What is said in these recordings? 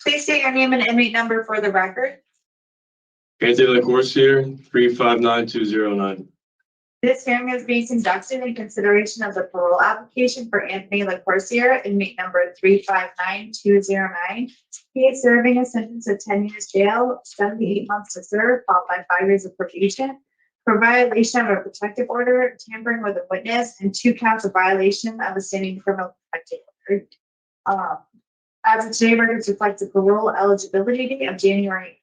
Please state your name and inmate number for the record. Anthony Corsier, 359-209. This hearing is being conducted in consideration of the parole application for Anthony LaCourciere, inmate number 359-209. He is serving a sentence of 10 years jail, 78 months to serve, followed by 5 years of probation for violation of a protective order, tampering with a witness, and 2 counts of violation of a standing criminal protective order. As of today, records reflect the parole eligibility date of January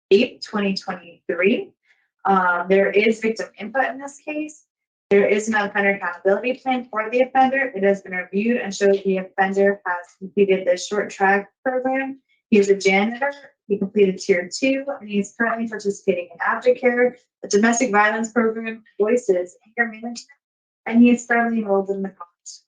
8th, 2023. There is victim input in this case. There is an offender accountability plan for the offender. It has been reviewed and shows the offender has completed the short track program. He is a janitor. He completed tier 2, and he is currently participating in aftercare, the domestic violence program, voices, anger management, and he is currently enrolled in the college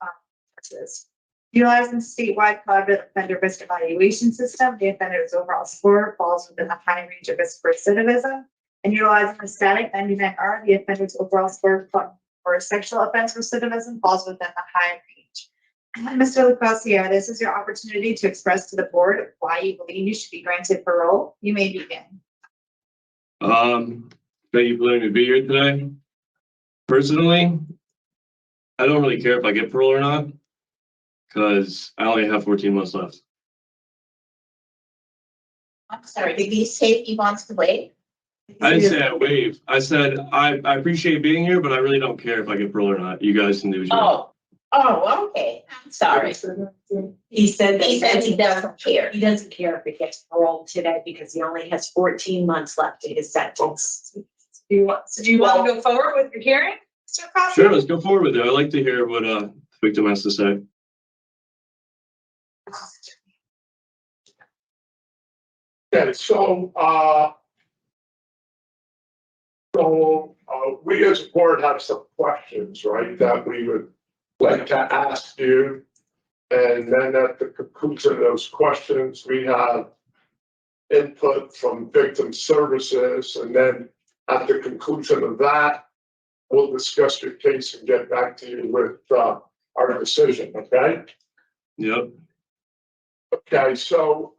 courses. Utilizing the statewide cognitive offender risk evaluation system, the offender's overall score falls within the high range of risk for recidivism. And utilizing the static 99R, the offender's overall score for sexual offense recidivism falls within the high range. And Mr. LaCourciere, this is your opportunity to express to the board why you believe you should be granted parole. You may begin. Thank you for letting me be here today. Personally, I don't really care if I get parole or not, because I only have 14 months left. I'm sorry, did he say he wants to wait? I didn't say I waive. I said I appreciate being here, but I really don't care if I get parole or not. You guys can do what you want. Oh, okay. I'm sorry. He said He said he doesn't care. he doesn't care if he gets paroled today because he only has 14 months left to his sentence. Do you want to go forward with your hearing, Mr. LaCourciere? Sure, let's go forward with it. I'd like to hear what the victim has to say. Okay, so we as a board have some questions, right, that we would like to ask you. And then at the conclusion of those questions, we have input from victim services. And then at the conclusion of that, we'll discuss your case and get back to you with our decision, okay? Yep. Okay, so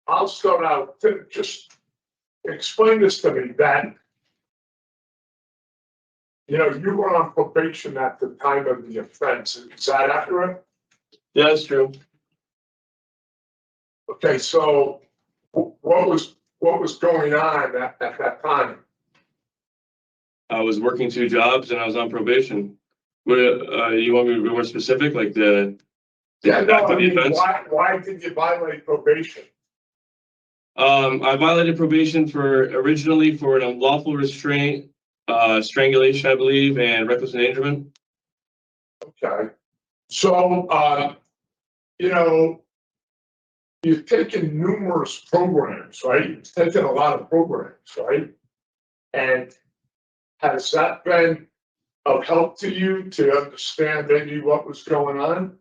I'll start out, just explain this to me, that, you were on probation at the time of the offense. Is that accurate? Yeah, that's true. Okay, so what was going on at that time? I was working 2 jobs and I was on probation. What you want me to be more specific, like the Yeah, no, act of the offense? why did you violate probation? I violated probation originally for an unlawful restraint, strangulation, I believe, and reckless endangerment. Okay, so you've taken numerous programs, right? You've taken a lot of programs, right? And has that been of help to you to understand maybe what was going on?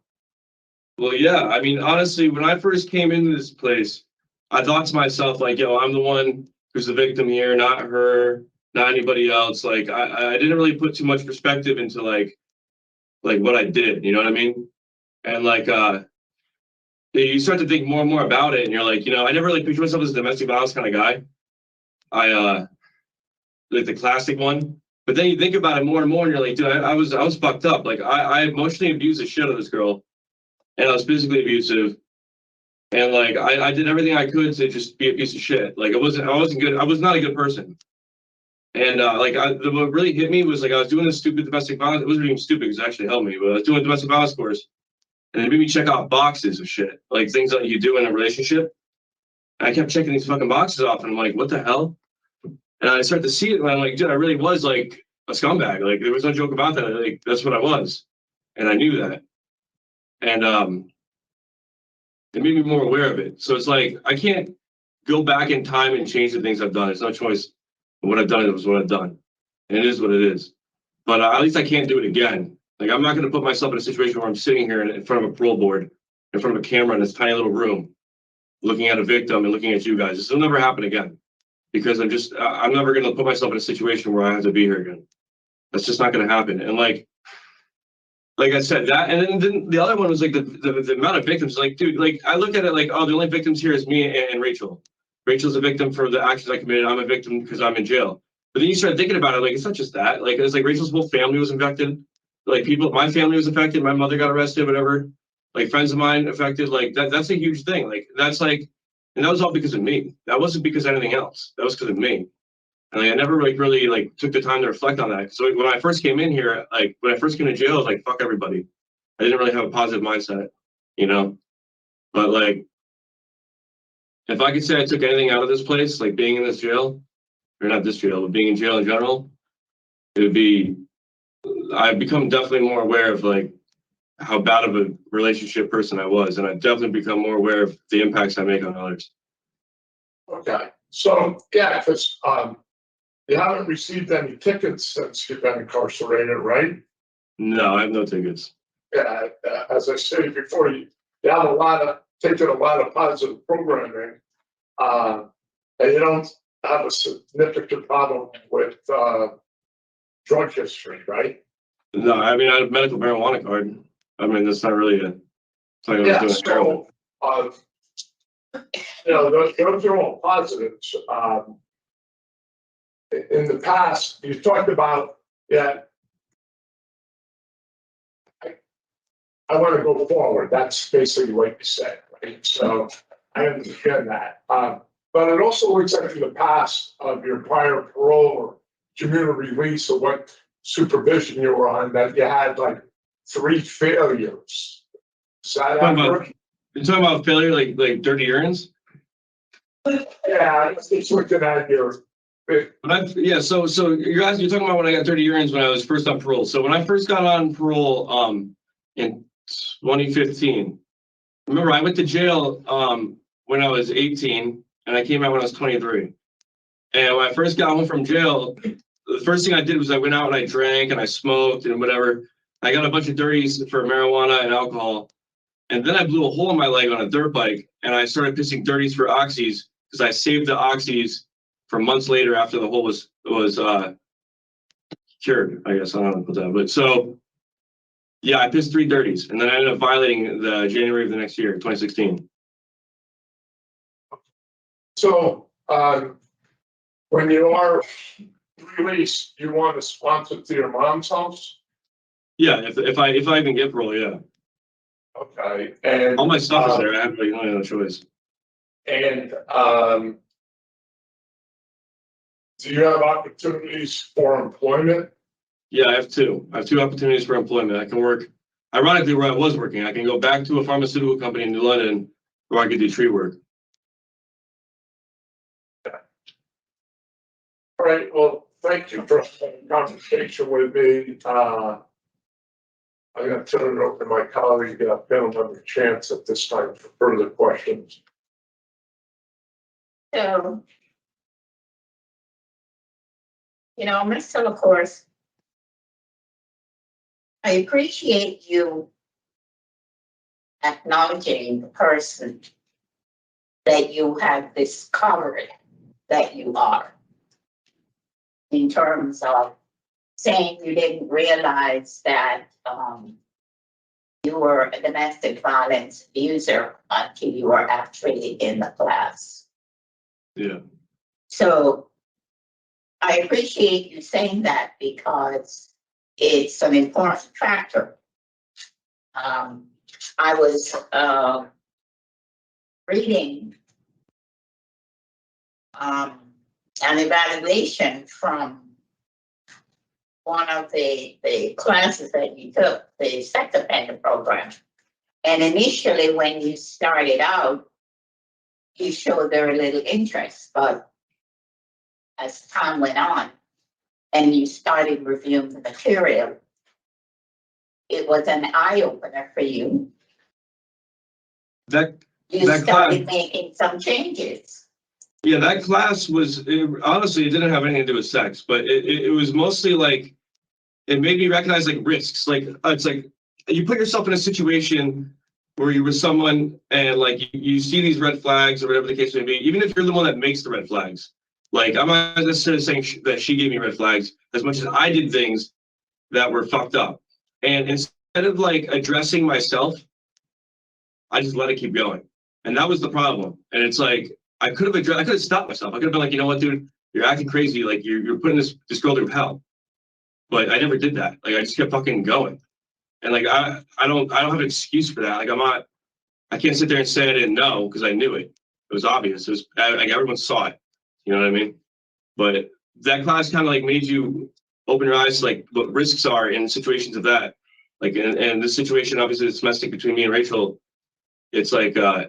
Well, yeah. I mean, honestly, when I first came into this place, I thought to myself, like, yo, I'm the one who's the victim here, not her, not anybody else. Like, I didn't really put too much perspective into like what I did. You know what I mean? And like, you start to think more and more about it, and you're like, I never really pictured myself as a domestic violence kind of guy. I like the classic one. But then you think about it more and more, and you're like, dude, I was fucked up. Like, I emotionally abused the shit out of this girl, and I was physically abusive, and like I did everything I could to just be a piece of shit. Like, I wasn't good. I was not a good person. And what really hit me was like I was doing this stupid domestic violence. It wasn't even stupid because it actually helped me. But I was doing a domestic violence course, and it made me check out boxes of shit, like things that you do in a relationship. And I kept checking these fucking boxes off, and I'm like, what the hell? And I started to see it, and I'm like, dude, I really was like a scumbag. Like, there was no joke about that. Like, that's what I was, and I knew that. And it made me more aware of it. So it's like I can't go back in time and change the things I've done. There's no choice. What I've done is what I've done, and it is what it is. But at least I can't do it again. Like, I'm not going to put myself in a situation where I'm sitting here in front of a parole board, in front of a camera in this tiny little room, looking at a victim and looking at you guys. This will never happen again. Because I'm never going to put myself in a situation where I have to be here again. That's just not going to happen. And like, like I said, that, and then the other one was like the amount of victims. Like, dude, like I look at it like, oh, the only victims here is me and Rachel. Rachel's a victim for the actions I committed. I'm a victim because I'm in jail. But then you start thinking about it, like it's not just that. Like it's like Rachel's whole family was infected. Like my family was affected. My mother got arrested, whatever. Like friends of mine affected. Like that's a huge thing. Like that's like, and that was all because of me. That wasn't because of anything else. That was because of me. And like, I never like really like took the time to reflect on that. So when I first came in here, like when I first came to jail, I was like, fuck everybody. I didn't really have a positive mindset, you know? But like, if I could say I took anything out of this place, like being in this jail, or not this jail, but being in jail in general, it would be, I've become definitely more aware of like how bad of a relationship person I was. And I've definitely become more aware of the impacts I make on others. Okay, so, yeah, because, you haven't received any tickets since you've been incarcerated, right? No, I have no tickets. Yeah, as I stated before, you have taken a lot of positive programming. And you don't have a significant problem with, drug history, right? No, I mean, I have a medical marijuana card. I mean, that's not really it's like I was Yeah, doing heroin. so, those are all positives. In the past, you talked about, yeah, I want to go forward. That's basically what you said, right? So I understand that. But it also looks like in the past of your prior parole or community release or what supervision you were on, that you had like 3 failures. Is that accurate? You're talking about failure, like dirty urines? Yeah, it's looking at your. Yeah, so you're talking about when I got dirty urines when I was first on parole. So when I first got on parole, in 2015, remember I went to jail when I was 18 and I came out when I was 23. And when I first got home from jail, the first thing I did was I went out and I drank and I smoked and whatever. I got a bunch of dirties for marijuana and alcohol. And then I blew a hole in my leg on a dirt bike and I started pissing dirties for oxys because I saved the oxys for months later after the hole was cured, I guess. I don't know about that. But so, yeah, I pissed 3 dirties and then I ended up violating the January of the next year, 2016. So, when you are released, you want to sponsor to your mom's house? Yeah, if I even get parole, yeah. Okay, and. All my stuff is there. I have like no choice. And, do you have opportunities for employment? Yeah, I have 2. I have 2 opportunities for employment. I can work, ironically, where I was working. I can go back to a pharmaceutical company in New London where I could do tree work. All right, well, thank you for having a conversation with me. I'm gonna turn it over to my colleague, Bill, another chance at this time for further questions. So, Mr. LaCourse, I appreciate you acknowledging the person that you have discovered that you are, in terms of saying you didn't realize that you were a domestic violence abuser until you were actually in the class. Yeah. So I appreciate you saying that because it's an important factor. I was reading an evaluation from one of the classes that you took, the sex offender program. And initially, when you started out, you showed very little interest, but as time went on and you started reviewing the material, it was an eye-opener for you. You started making some changes. Yeah, that class was, honestly, it didn't have anything to do with sex, but it was mostly like, it made me recognize like risks. Like, it's like, you put yourself in a situation where you're with someone and like, you see these red flags or whatever the case may be, even if you're the one that makes the red flags. Like, I'm not necessarily saying that she gave me red flags as much as I did things that were fucked up. And instead instead of like addressing myself, I just let it keep going. And that was the problem. And it's like, I could have stopped myself. I could have been like, you know what, dude, you're acting crazy. Like you're putting this girl through hell. But I never did that. Like I just kept fucking going. And like, I don't have an excuse for that. Like I can't sit there and say I didn't know because I knew it. It was obvious. It was like everyone saw it. You know what I mean? But that class kind of like made you open your eyes to like what risks are in situations of that. Like in this situation, obviously it's domestic between me and Rachel. It's like I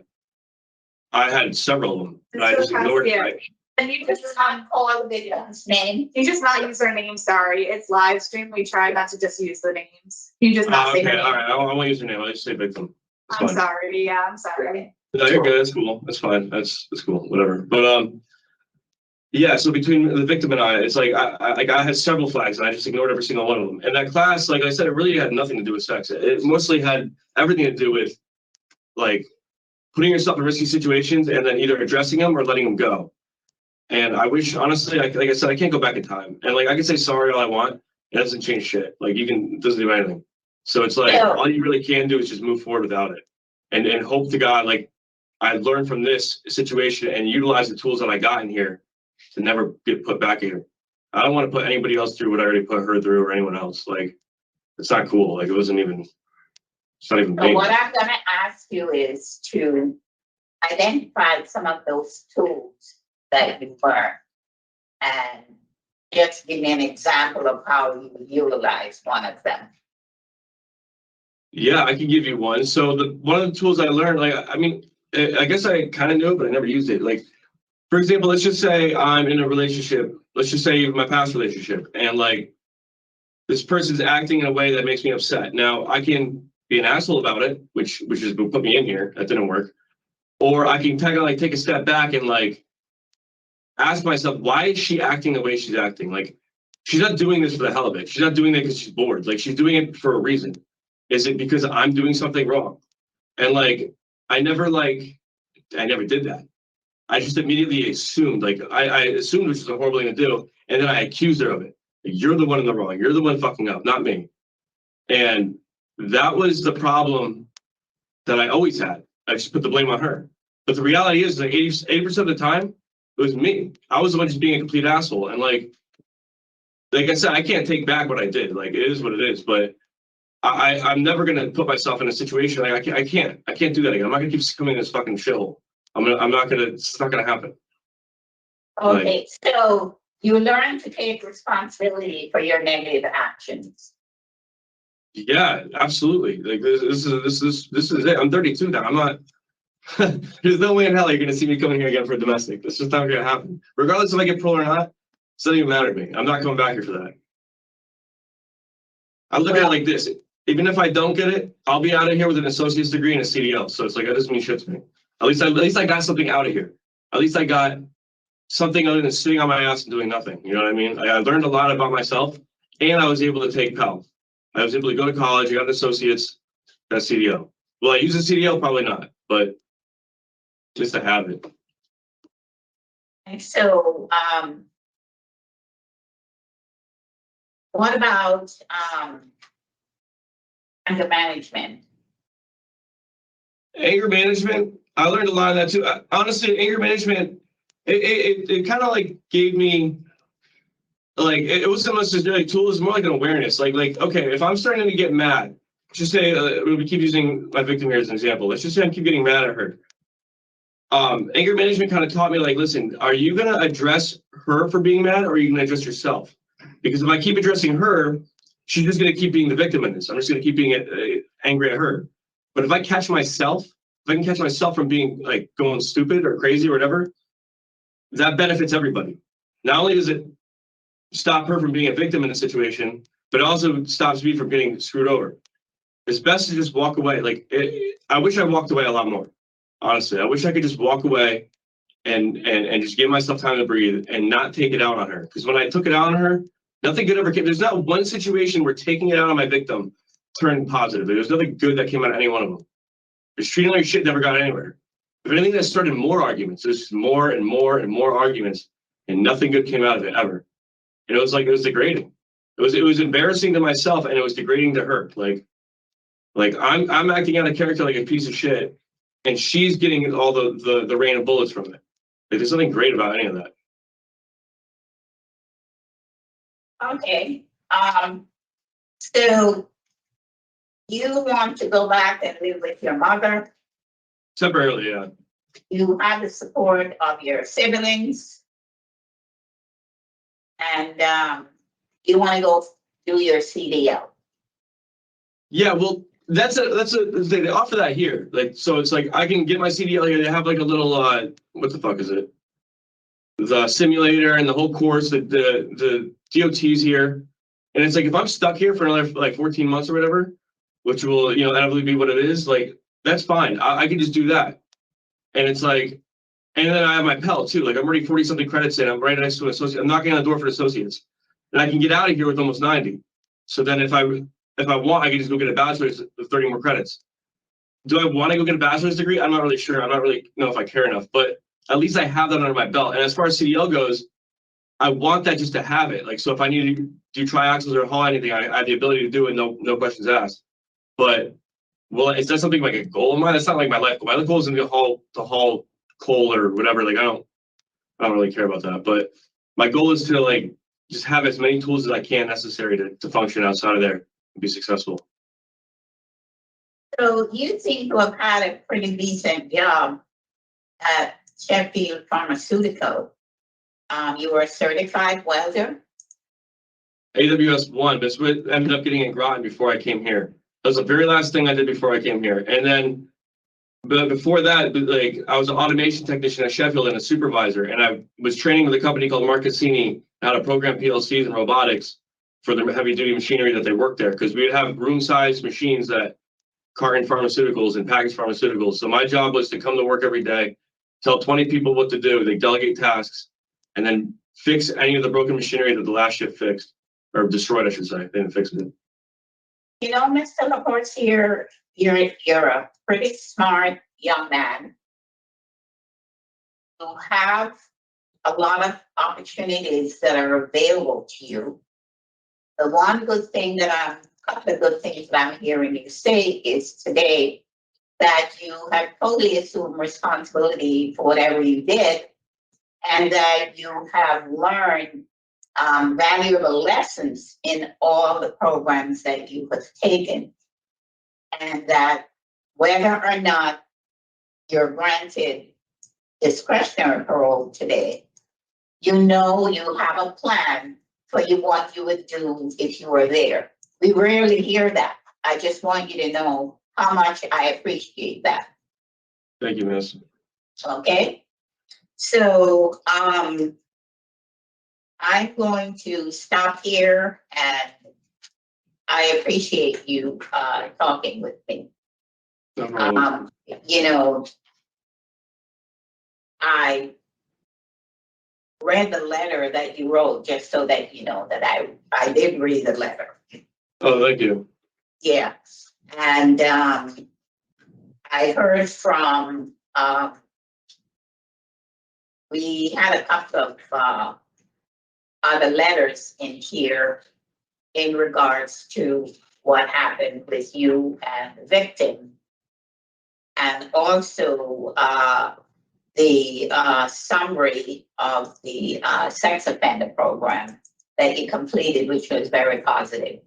had several of them, and I just ignored it. Right? And you just not call the victim's name. you just not use their name, sorry. It's live stream. We try not to just use the names. You just not say Okay, the name. all right. I won't use your name. I'll just say victim. It's I'm fine. sorry. Yeah, I'm sorry. No, you're good. That's cool. That's fine. That's cool. Whatever. But yeah. So between the victim and I, it's like I had several flags, and I just ignored every single one of them. And that class, like I said, it really had nothing to do with sex. It mostly had everything to do with like putting yourself in risky situations and then either addressing them or letting them go. And I wish, honestly, like I said, I can't go back in time. And like I can say sorry all I want, it doesn't change shit. Like it doesn't do anything. So it's like all you really can do is just move forward without it, and hope to God like I learned from this situation and utilize the tools that I got in here to never get put back here. I don't want to put anybody else through what I already put her through or anyone else. Like it's not cool. Like it's not even So me. what I'm gonna ask you is to identify some of those tools that you learned. And just give me an example of how you utilize one of them. Yeah, I can give you one. So one of the tools I learned, like I mean, I guess I kind of knew it, but I never used it. Like, for example, let's just say I'm in a relationship. Let's just say my past relationship, and like this person's acting in a way that makes me upset. Now I can be an asshole about it, which is what put me in here. That didn't work. Or I can kind of like take a step back and like ask myself, why is she acting the way she's acting? Like, she's not doing this for the hell of it. She's not doing it because she's bored. Like, she's doing it for a reason. Is it because I'm doing something wrong? And like, I never did that. I just immediately assumed, like, I assumed which is a horrible thing to do. And then I accused her of it. Like, you're the one in the wrong. You're the one fucking up, not me. And that was the problem that I always had. I just put the blame on her. But the reality is that 80% of the time, it was me. I was the one just being a complete asshole. And like I said, I can't take back what I did. Like it is what it is. But I'm never gonna put myself in a situation like I can't do that again. I'm not gonna keep swimming in this fucking shithole. It's not gonna happen. Okay, so you learn to take responsibility for your negative actions. Yeah, absolutely. Like this is it. I'm 32 now. I'm not. There's no way in hell you're gonna see me coming here again for a domestic. That's just not gonna happen. Regardless if I get parole or not, it doesn't even matter to me. I'm not coming back here for that. I look at it like this. Even if I don't get it, I'll be out of here with an associate's degree and a CDL. So it's like that doesn't mean shit to me. At least I got something out of here. At least I got something other than sitting on my ass and doing nothing. You know what I mean? I learned a lot about myself, and I was able to take Pell. I was able to go to college. I got an associate's, got a CDL. Will I use a CDL? Probably not, but just to have it. And so, what about anger management? Anger management, I learned a lot of that too. Honestly, anger management, it kind of like gave me, like, it wasn't necessarily a tool, it was more like an awareness. Like, okay, if I'm starting to get mad, just say, we keep using my victim here as an example. Let's just say I keep getting mad at her. Anger management kind of taught me, like, listen, are you going to address her for being mad, or are you going to address yourself? Because if I keep addressing her, she's just going to keep being the victim in this. I'm just going to keep being angry at her. But if I can catch myself from being like going stupid or crazy or whatever, that benefits everybody. Not only does it stop her from being a victim in a situation, but it also stops me from getting screwed over. It's best to just walk away. Like, I wish I walked away a lot more. Honestly, I wish I could just walk away and just give myself time to breathe and not take it out on her. Because when I took it out on her, nothing good ever came. There's not one situation where taking it out on my victim turned positive. There's nothing good that came out of any one of them. Just treating like shit never got anywhere. If anything, that started more arguments. There's more and more and more arguments, and nothing good came out of it ever. And it was degrading. It was embarrassing to myself, and it was degrading to her. Like, Like I'm acting out of character like a piece of shit, and she's getting all the rain of bullets from it. Like, there's nothing great about any of that. Okay, so you want to go back and live with your mother? Temporarily, yeah. You have the support of your siblings? And, you wanna go do your CDL? Yeah, well, they offer that here. Like, so it's like I can get my CDL here. They have like a little what the fuck is it? The simulator and the whole course, the DOT's here. And it's like if I'm stuck here for another like 14 months or whatever, which will, inevitably be what it is, like that's fine. I can just do that. And it's like, and then I have my Pell too. Like I'm already 40 something credits in. I'm right next to an associate. I'm knocking on the door for associates. And I can get out of here with almost 90. So then if I want, I can just go get a bachelor's with 30 more credits. Do I want to go get a bachelor's degree? I'm not really sure. I'm not really know if I care enough, but at least I have that under my belt. And as far as CDL goes, I want that just to have it. Like, so if I need to do triaxles or haul anything, I have the ability to do it, no questions asked. But well, is that something like a goal of mine? That's not like my life goal. My life goal is to haul coal or whatever. Like I don't really care about that. But my goal is to like just have as many tools as I can necessary to function outside of there and be successful. So you seem to have had a pretty decent job at Sheffield Pharmaceutical. You were a certified welder? AWS 1, but it ended up getting in Groton before I came here. That was the very last thing I did before I came here. And then, but before that, like I was an automation technician at Sheffield and a supervisor, and I was training with a company called Marcassini how to program PLCs and robotics for the heavy duty machinery that they worked there. Because we would have room sized machines that carton pharmaceuticals and package pharmaceuticals. So my job was to come to work every day, tell 20 people what to do, they delegate tasks, and then fix any of the broken machinery that the last shift fixed, or destroyed, I should say. They didn't fix it. You know, Mr. Lopez, you're a pretty smart young man. You have a lot of opportunities that are available to you. The one good thing couple of good things that I'm hearing you say is today that you have totally assumed responsibility for whatever you did, and that you have learned valuable lessons in all the programs that you have taken, and that whether or not you're granted discretionary parole today, you have a plan for what you would do if you were there. We rarely hear that. I just want you to know how much I appreciate that. Thank you, miss. Okay? So I'm going to stop here, and I appreciate you talking with me. No problem. I read the letter that you wrote just so that you know that I did read the letter. Oh, thank you. Yeah. And I heard from we had a couple of other letters in here in regards to what happened with you and the victim, and also the summary of the sex offender program that you completed, which was very positive.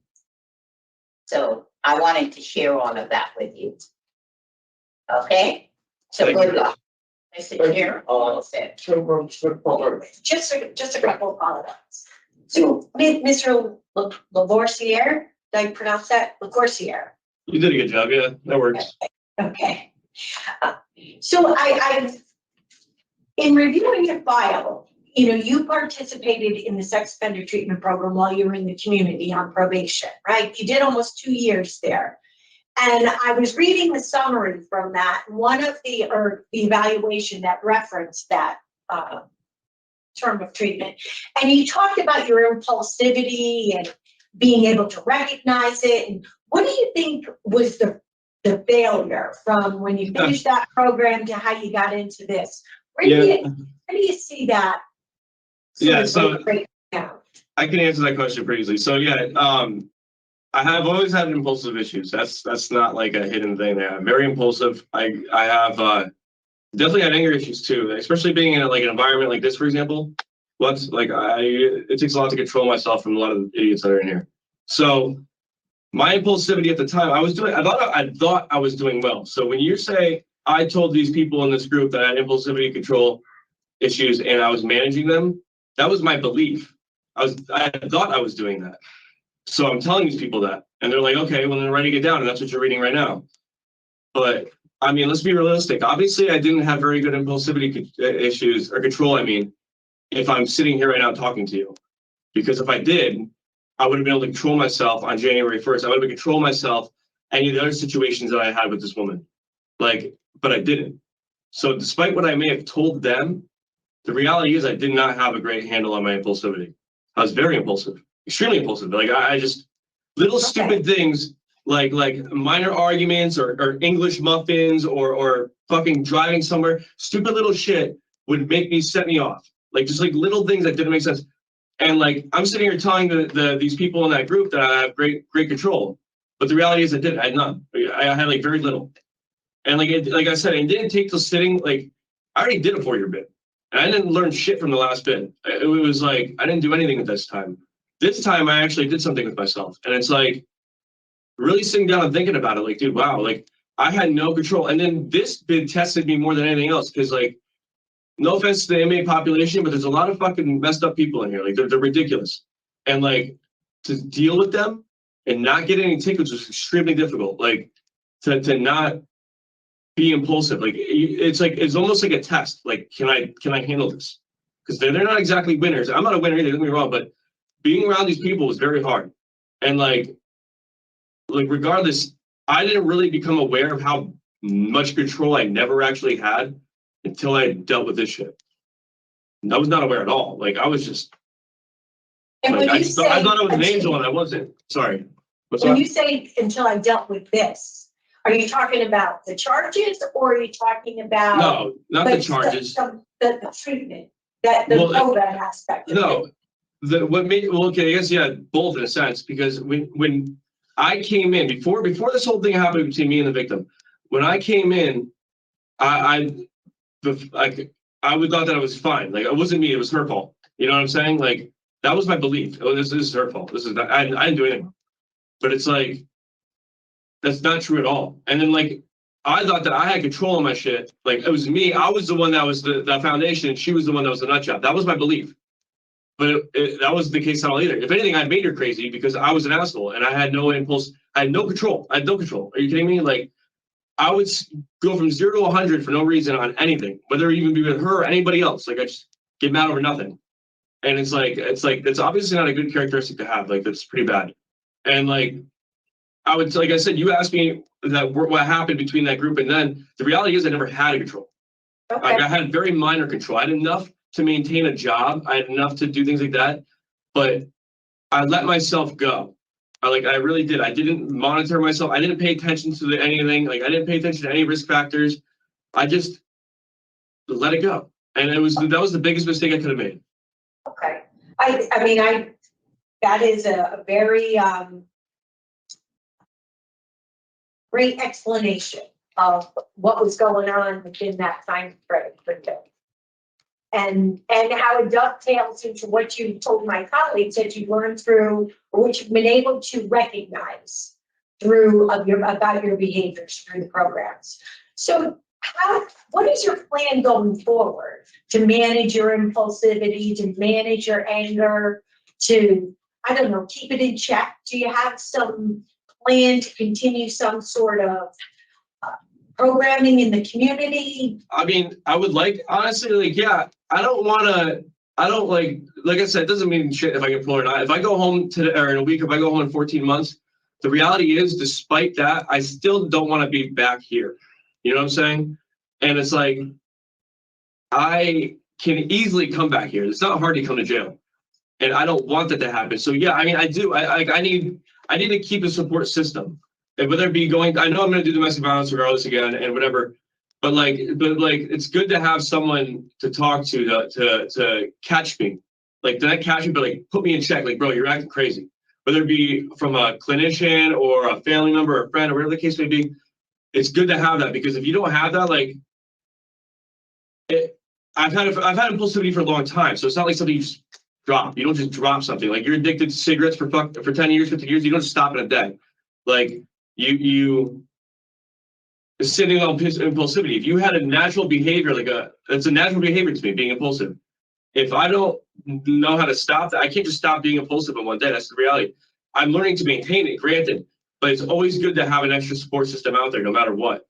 So I wanted to share all of that with you. Okay? So Thank good you. luck. Mr. Chair, all set. Just a couple of follow-ups. So, Mr. Lavorsier, did I pronounce that? Lavorsier. You did a good job. Yeah, that works. Okay. So I in reviewing your file, you participated in the sex offender treatment program while you were in the community on probation, right? You did almost 2 years there. And I was reading the summary from that, one of the evaluation that referenced that term of treatment. And you talked about your impulsivity and being able to recognize it. And what do you think was the failure from when you finished that program to how you got into this? Where do you see that? Yeah, so break down? I can answer that question pretty easily. So yeah, I have always had impulsive issues. That's not like a hidden thing there. I'm very impulsive. I have definitely had anger issues too, especially being in like an environment like this, for example. It takes a lot to control myself from a lot of the idiots that are in here. So my impulsivity at the time, I thought I was doing well. So when you say I told these people in this group that I had impulsivity control issues and I was managing them, that was my belief. I thought I was doing that. So I'm telling these people that, and they're like, okay, well then writing it down, and that's what you're reading right now. But I mean, let's be realistic. Obviously, I didn't have very good impulsivity issues or control. I mean, if I'm sitting here right now talking to you, because if I did, I would have been able to control myself on January 1st. I would have been control myself any of the other situations that I had with this woman. But I didn't. So despite what I may have told them, the reality is I did not have a great handle on my impulsivity. I was very impulsive, extremely impulsive. Like I just little stupid things like minor arguments or English muffins or fucking driving somewhere, stupid little shit would set me off. Like just like little things that didn't make sense. And like I'm sitting here telling these people in that group that I have great control, but the reality is I didn't. I had none. I had like very little. And like I said, it didn't take till sitting. Like I already did a 4-year bid, and I didn't learn shit from the last bid. It was like I didn't do anything at this time. This time I actually did something with myself, and it's like really sitting down and thinking about it. Like, dude, wow, like I had no control. And then this bid tested me more than anything else because like. No offense to the inmate population, but there's a lot of fucking messed up people in here. Like they're ridiculous. And like to deal with them and not get any tickets was extremely difficult. Like to not be impulsive. Like it's almost like a test. Like, can I handle this? Because they're not exactly winners. I'm not a winner either, don't get me wrong, but being around these people was very hard. And like regardless, I didn't really become aware of how much control I never actually had until I dealt with this shit. And I was not aware at all. Like I was just And like, when you say, I thought I was an angel and I wasn't. Sorry. What's when that? you say until I dealt with this, are you talking about the charges or are you talking about? No, not the charges. The treatment, the program aspect of No, it. okay, I guess yeah, both in a sense, because when I came in before this whole thing happened between me and the victim, when I came in, I would thought that it was fine. Like it wasn't me, it was her fault. You know what I'm saying? Like that was my belief. Oh, this is her fault. This is not, I didn't do anything. But it's like that's not true at all. And then like I thought that I had control of my shit. Like it was me. I was the one that was the foundation, and she was the one that was the nut job. That was my belief. But that wasn't the case at all either. If anything, I made her crazy because I was an asshole and I had no impulse. I had no control. Are you kidding me? Like I would go from 0 to 100 for no reason on anything, whether it even be with her or anybody else. Like I just get mad over nothing. And it's obviously not a good characteristic to have. Like that's pretty bad. And like I said, you asked me that what happened between that group, and then the reality is I never had a control. Okay. Like I had very minor control. I had enough to maintain a job. I had enough to do things like that, but I let myself go. I really did. I didn't monitor myself. I didn't pay attention to anything. Like I didn't pay attention to any risk factors. I just let it go. And that was the biggest mistake I could have made. Okay. I mean, that is a very great explanation of what was going on within that time frame for you. And how it dovetails into what you told my colleagues that you learned through, or what you've been able to recognize through about your behaviors through the programs. So what is your plan going forward to manage your impulsivity, to manage your anger, to, I don't know, keep it in check? Do you have some plan to continue some sort of programming in the community? I mean, I would honestly, yeah, I don't like I said, it doesn't mean shit if I get pulled or not. If I go home or in a week, if I go home in 14 months, the reality is, despite that, I still don't want to be back here. You know what I'm saying? And it's like, I can easily come back here. It's not hard to come to jail. And I don't want that to happen. So yeah, I mean, I do. I need to keep a support system. And whether it be I know I'm going to do domestic violence regardless again and whatever. But it's good to have someone to talk to catch me. Like, to not catch me, but like put me in check. Like, bro, you're acting crazy. whether it be from a clinician or a family member or a friend or whatever the case may be. It's good to have that, because if you don't have that, like, I've had impulsivity for a long time, so it's not like something you just drop. You don't just drop something. Like, you're addicted to cigarettes for 10 years, 15 years. You don't just stop in a day. Like, you sitting on impulsivity. If you had a natural behavior, it's a natural behavior to me, being impulsive. If I don't know how to stop that, I can't just stop being impulsive in one day. That's the reality. I'm learning to maintain it, granted, but it's always good to have an extra support system out there, no matter what.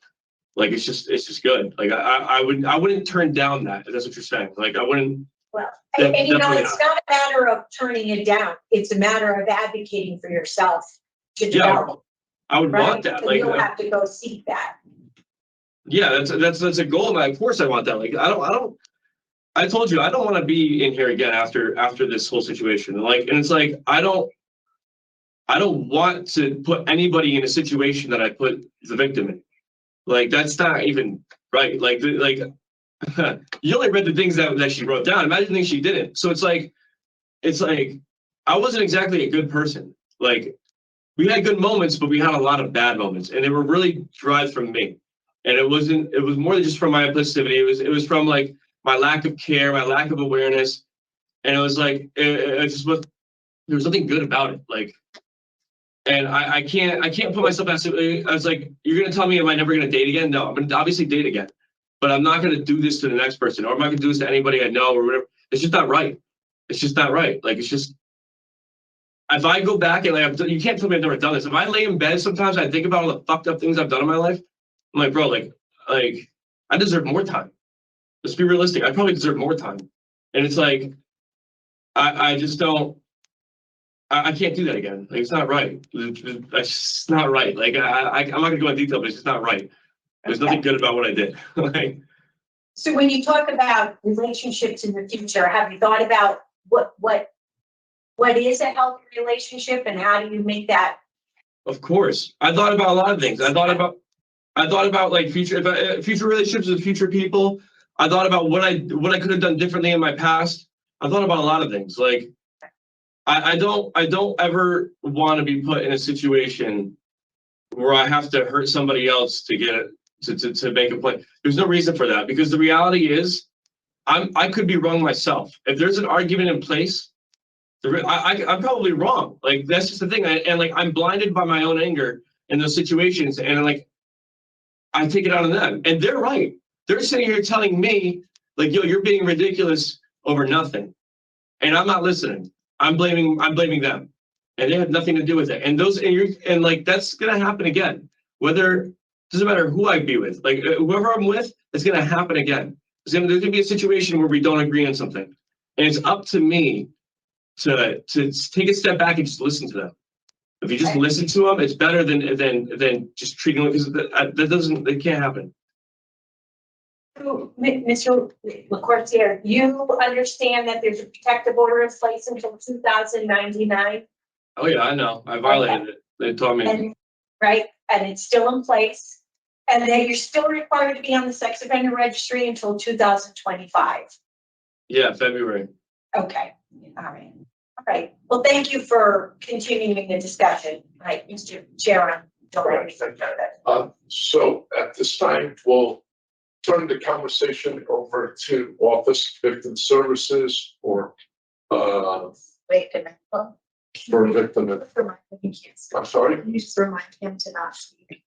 Like, it's just good. Like, I wouldn't turn down that, if that's what you're saying. Like, I wouldn't. Well, and you know, Definitely it's not a matter of turning it down. It's a matter of advocating for yourself to develop, I would right? want that. So Like, you'll have to go seek that. yeah, that's a goal. Like, of course I want that. Like, I told you, I don't want to be in here again after this whole situation. Like, and it's like, I don't want to put anybody in a situation that I put the victim in. Like, that's not even right. Like you only read the things that she wrote down. Imagine things she didn't. So it's like I wasn't exactly a good person. Like, we had good moments, but we had a lot of bad moments, and they were really derived from me. And it was more than just from my impulsivity. It was from, like, my lack of care, my lack of awareness. And it was like, it just was, there was nothing good about it. Like, and I can't put myself as, I was like, you're going to tell me, am I never going to date again? No, I'm going to obviously date again, but I'm not going to do this to the next person, or I'm not going to do this to anybody I know or whatever. It's just not right. It's just not right. Like, it's just, if I go back and, like, you can't tell me I've never done this. If I lay in bed, sometimes I think about all the fucked up things I've done in my life. I'm like, bro, like I deserve more time. Let's be realistic. I probably deserve more time. And it's like, I just don't, I can't do that again. Like, it's not right. It's just not right. Like, I'm not gonna go into detail, but it's just not right. There's nothing good about what I did. Like, So when you talk about relationships in the future, have you thought about what is a healthy relationship and how do you make that? of course, I thought about a lot of things. I thought about like future relationships with future people. I thought about what I could have done differently in my past. I thought about a lot of things. Like, I don't ever want to be put in a situation where I have to hurt somebody else to get to make a play. There's no reason for that, because the reality is I could be wrong myself. If there's an argument in place, I'm probably wrong. Like, that's just the thing. And like, I'm blinded by my own anger in those situations, and like, I take it out on them, and they're right. They're sitting here telling me, like, yo, you're being ridiculous over nothing, and I'm not listening. I'm blaming them, and they have nothing to do with it. And like, that's gonna happen again. Whether, doesn't matter who I be with, like, whoever I'm with, it's gonna happen again. There's gonna be a situation where we don't agree on something, and it's up to me to take a step back and just listen to them. If you just listen to them, it's better than just treating them, because that can't happen. Mr. LaCourtier, you understand that there's a protective order in place until 2099, Oh yeah, I know. I violated it. They told me. and right, and it's still in place, and then you're still required to be on the sex offender registry until 2025. Yeah, February. Okay, all right. All right. Well, thank you for continuing the discussion. Right, Mr. Chairman. So at this time, we'll turn the conversation over to Office of Victim Services for victim. I'm sorry? You just remind him to not speak.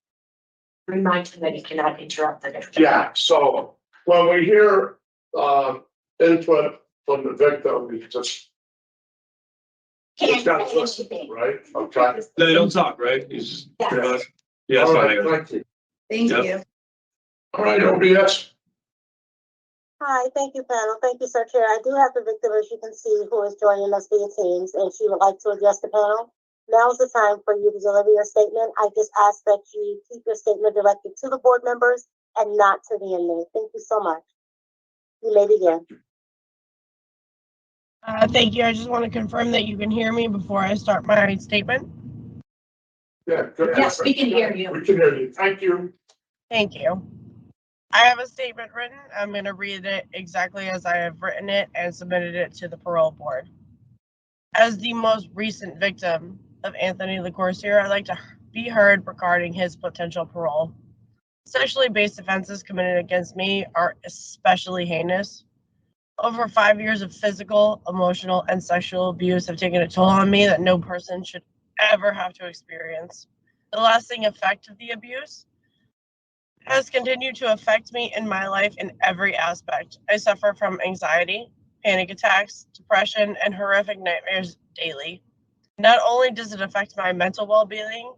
Remind him that he cannot interrupt the victim. Yeah, so when we hear input from the victim, we just gotta listen, right? Okay. No, they don't talk, right? He's just. Yes. Yeah. All So right, thank you. Thank Yep. you. All right, OBS. Hi, thank you, panel. Thank you, Sir Chair. I do have the victim, as you can see, who is joining us via Teams, and she would like to address the panel. Now is the time for you to deliver your statement. I just ask that you keep your statement directed to the board members and not to the inmate. Thank you so much. You may begin. Thank you. I just want to confirm that you can hear me before I start my statement. Yeah, good. Yes, we can hear you. We can hear you. Thank you. Thank you. I have a statement written. I'm going to read it exactly as I have written it and submitted it to the parole board. As the most recent victim, of Anthony LaCourcier, I'd like to be heard regarding his potential parole. Sexually based offenses committed against me are especially heinous. Over 5 years of physical, emotional, and sexual abuse have taken a toll on me that no person should ever have to experience. The lasting effect of the abuse has continued to affect me in my life in every aspect. I suffer from anxiety, panic attacks, depression, and horrific nightmares daily. Not only does it affect my mental well-being,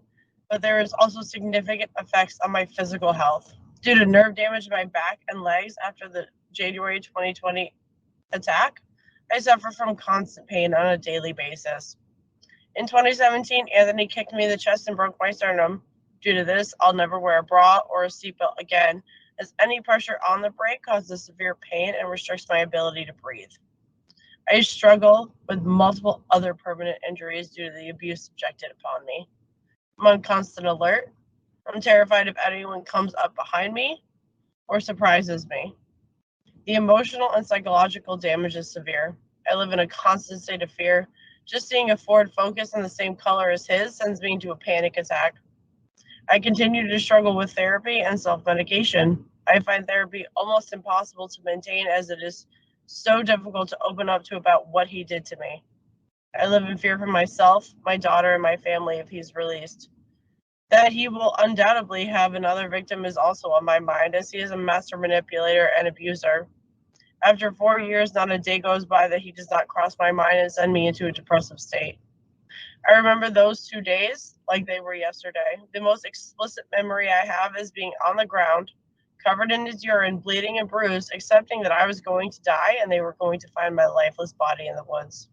but there is also significant effects on my physical health. Due to nerve damage to my back and legs after the January 2020 attack, I suffer from constant pain on a daily basis. In 2017, Anthony kicked me in the chest and broke my sternum. Due to this, I'll never wear a bra or a seatbelt again, as any pressure on the brake causes severe pain and restricts my ability to breathe. I struggle with multiple other permanent injuries due to the abuse subjected upon me. I'm on constant alert. I'm terrified if anyone comes up behind me or surprises me. The emotional and psychological damage is severe. I live in a constant state of fear. Just seeing a Ford Focus in the same color as his sends me into a panic attack. I continue to struggle with therapy and self-medication. I find therapy almost impossible to maintain, as it is so difficult to open up to about what he did to me. I live in fear for myself, my daughter, and my family if he's released. That he will undoubtedly have another victim is also on my mind, as he is a master manipulator and abuser. After 4 years, not a day goes by that he does not cross my mind and send me into a depressive state. I remember those 2 days like they were yesterday. The most explicit memory I have is being on the ground, covered in his urine, bleeding and bruised, accepting that I was going to die and they were going to find my lifeless body in the woods.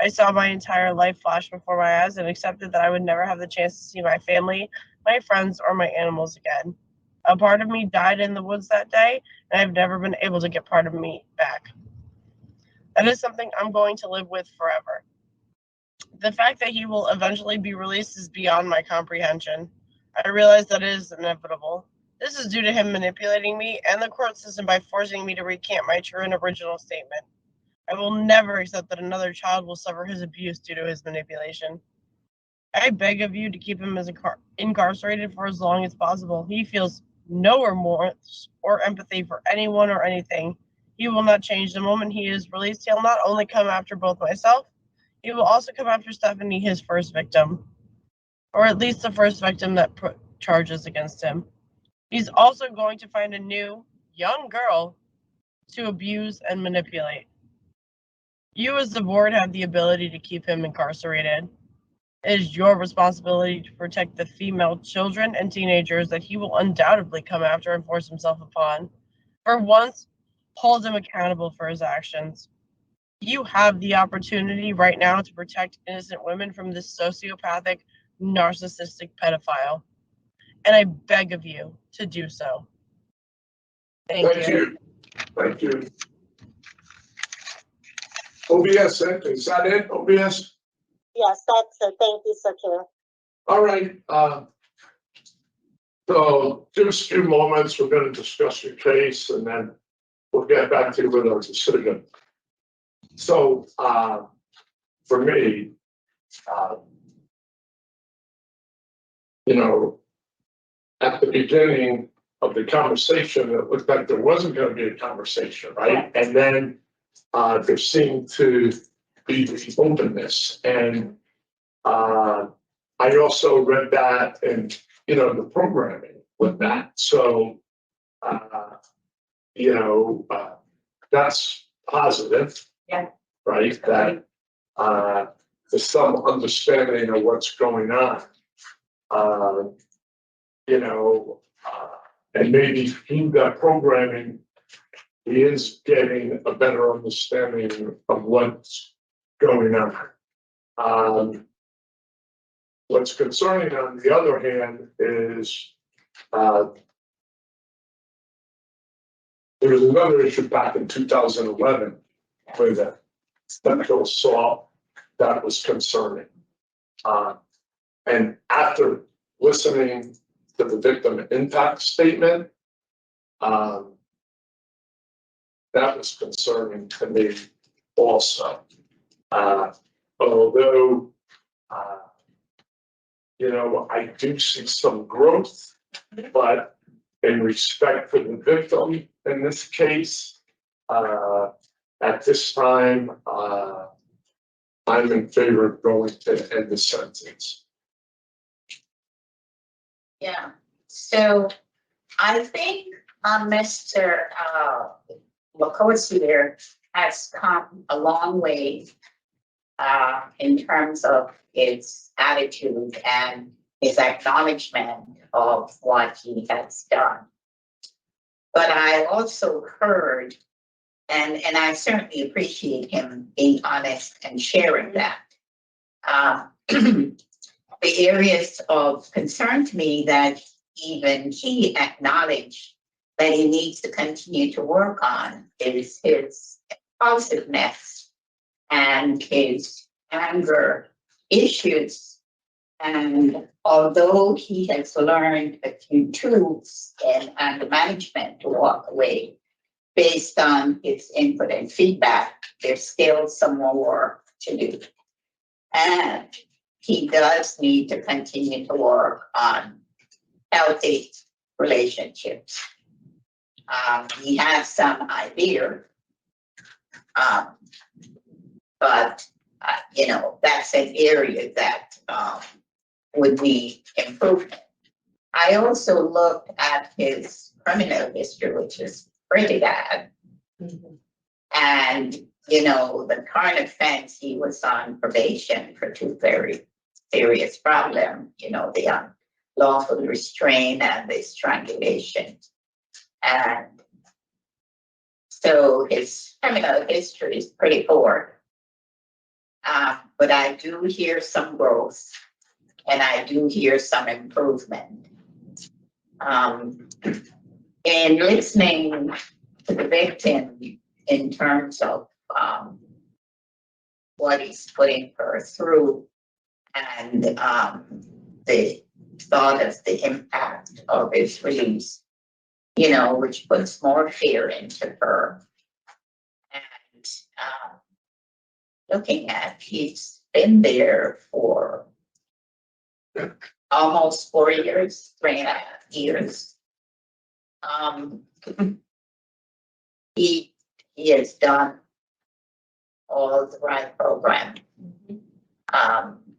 I saw my entire life flash before my eyes and accepted that I would never have the chance to see my family, my friends, or my animals again. A part of me died in the woods that day, and I've never been able to get part of me back. That is something I'm going to live with forever. The fact that he will eventually be released is beyond my comprehension. I realize that it is inevitable. This is due to him manipulating me and the court system by forcing me to recant my true and original statement. I will never accept that another child will suffer his abuse due to his manipulation. I beg of you to keep him as incarcerated for as long as possible. He feels no remorse or empathy for anyone or anything. He will not change. The moment he is released, he'll not only come after both myself, he will also come after Stephanie, his first victim, or at least the first victim that put charges against him. He's also going to find a new, young girl to abuse and manipulate. You as the board have the ability to keep him incarcerated. It is your responsibility to protect the female children and teenagers that he will undoubtedly come after and force himself upon. For once, hold him accountable for his actions. You have the opportunity right now to protect innocent women from this sociopathic, narcissistic pedophile. And I beg of you to do so. Thank you. Thank you. OBS, is that it, OBS? Yes, that's it. Thank you, Sir Chair. All right, so just a few moments, we're gonna discuss your case and then we'll get back to you with our decision. So, for me, you know, at the beginning of the conversation, it looked like there wasn't gonna be a conversation, right? And then, there seemed to be this openness, and, I also read that and, you know, the programming with that, so, you know, that's positive. Yeah. Right, that, there's some understanding of what's going on. You know, and maybe through that programming, he is getting a better understanding of what's going on. What's concerning, on the other hand, is there was another issue back in 2011 with the sexual assault that was concerning. And after listening to the victim impact statement, that was concerning to me also. Although you know, I do see some growth, but in respect for the victim in this case, at this time, I'm in favor of going to end the sentence. Yeah, so I think Mr. Lopez has come a long way in terms of his attitude and his acknowledgement of what he has done. But I also heard, and I certainly appreciate him being honest and sharing that. The areas of concern to me that even he acknowledged that he needs to continue to work on is his impulsiveness and his anger issues. And although he has learned a few tools and anger management to walk away based on his input and feedback, there's still some more work to do. And he does need to continue to work on healthy relationships. He has some idea, but you know, that's an area that would need improvement. I also looked at his criminal history, which is pretty bad. And you know, the current offense, he was on probation for two very serious problems, you know, the unlawful restraint and the strangulation. And so his criminal history is pretty poor. But I do hear some growth and I do hear some improvement. In listening to the victim in terms of what he's putting her through and the thought of the impact of his release, you know, which puts more fear into her. And looking at, he's been there for almost 4 years, 3.5 years. He has done all the right program.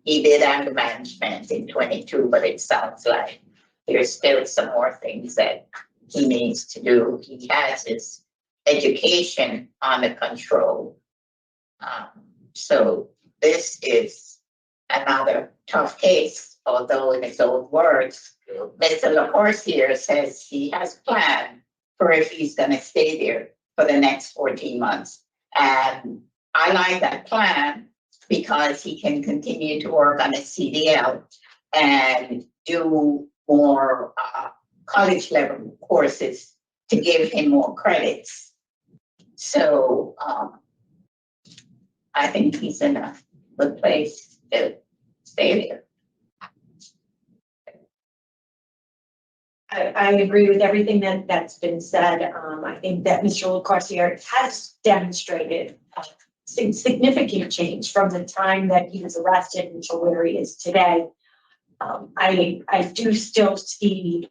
He did anger management in 22, but it sounds like there's still some more things that he needs to do. He has his education under control. So this is another tough case, although in his own words, Mr. LaCourse here says he has a plan for if he's going to stay there for the next 14 months. And I like that plan because he can continue to work on his CDL and do more college level courses to give him more credits. So I think he's in a good place to stay there. I agree with everything that's been said. I think that Mr. LaCourse has demonstrated significant change from the time that he was arrested until where he is today. I do still see,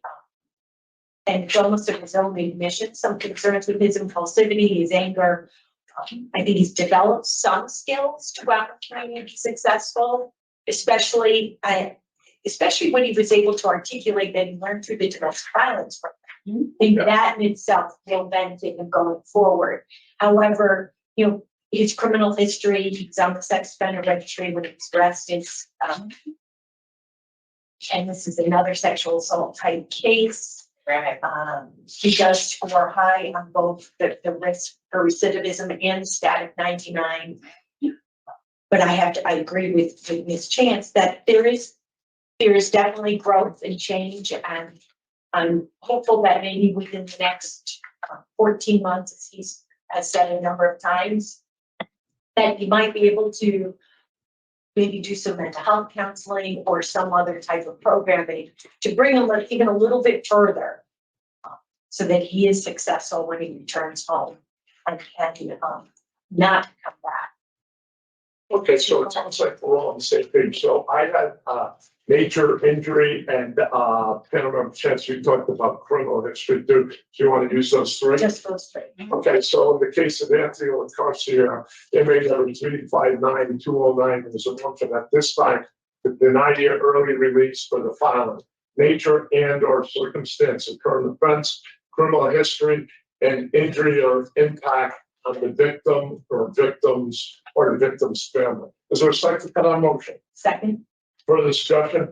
and almost of his own admission, some concerns with his impulsivity, his anger. I think he's developed some skills to trying to be successful, especially when he was able to articulate that he learned through the domestic violence program. I think that in itself will benefit him going forward. However, you know, his criminal history, he's on the sex offender registry when he was arrested. And this is another sexual assault type case. Right. He does score high on both the risk for recidivism and static 99. But I agree with Ms. Chance that there is definitely growth and change, and I'm hopeful that maybe within the next 14 months, as he's has said a number of times, that he might be able to maybe do some mental health counseling or some other type of programming to bring him even a little bit further, so that he is successful when he returns home and can not come back. Okay, so it sounds like we're all on the same page. So I had, major injury and, can't remember, Chance, you talked about criminal history too. Do you want to use those three? Just those three. Okay, so in the case of Anthony Lacarcia, they made number 359 and 209, there was a motion at this time to deny the early release for the following: nature and or circumstance of current offense, criminal history, and injury or impact on the victim or victims or the victim's family. Is there a second to that motion? Second. Further discussion?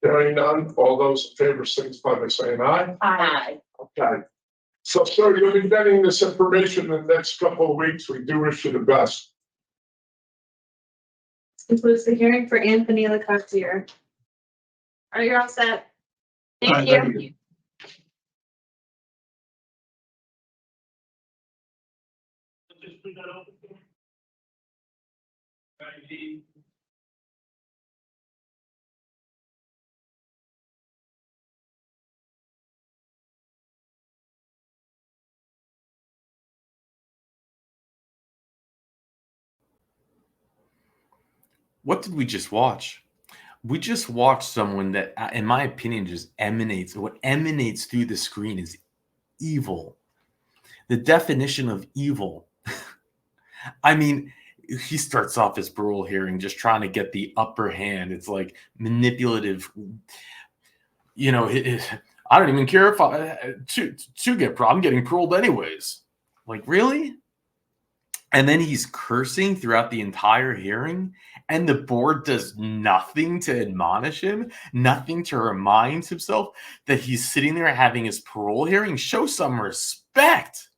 Hearing none, all those in favor signify by saying aye. Aye. Okay. So, sir, you'll be getting this information in the next couple of weeks. We do wish you the best. Concludes the hearing for Anthony Leclerc. Are you all set? Thank Aye, you. thank you. What did we just watch? We just watched someone that, in my opinion, just emanates. What emanates through the screen is evil. The definition of evil. I mean, he starts off his parole hearing just trying to get the upper hand. It's like manipulative. You know, I don't even care if to get. I'm getting paroled anyways. Like, really? And then he's cursing throughout the entire hearing, and the board does nothing to admonish him, nothing to remind himself that he's sitting there having his parole hearing. Show some respect.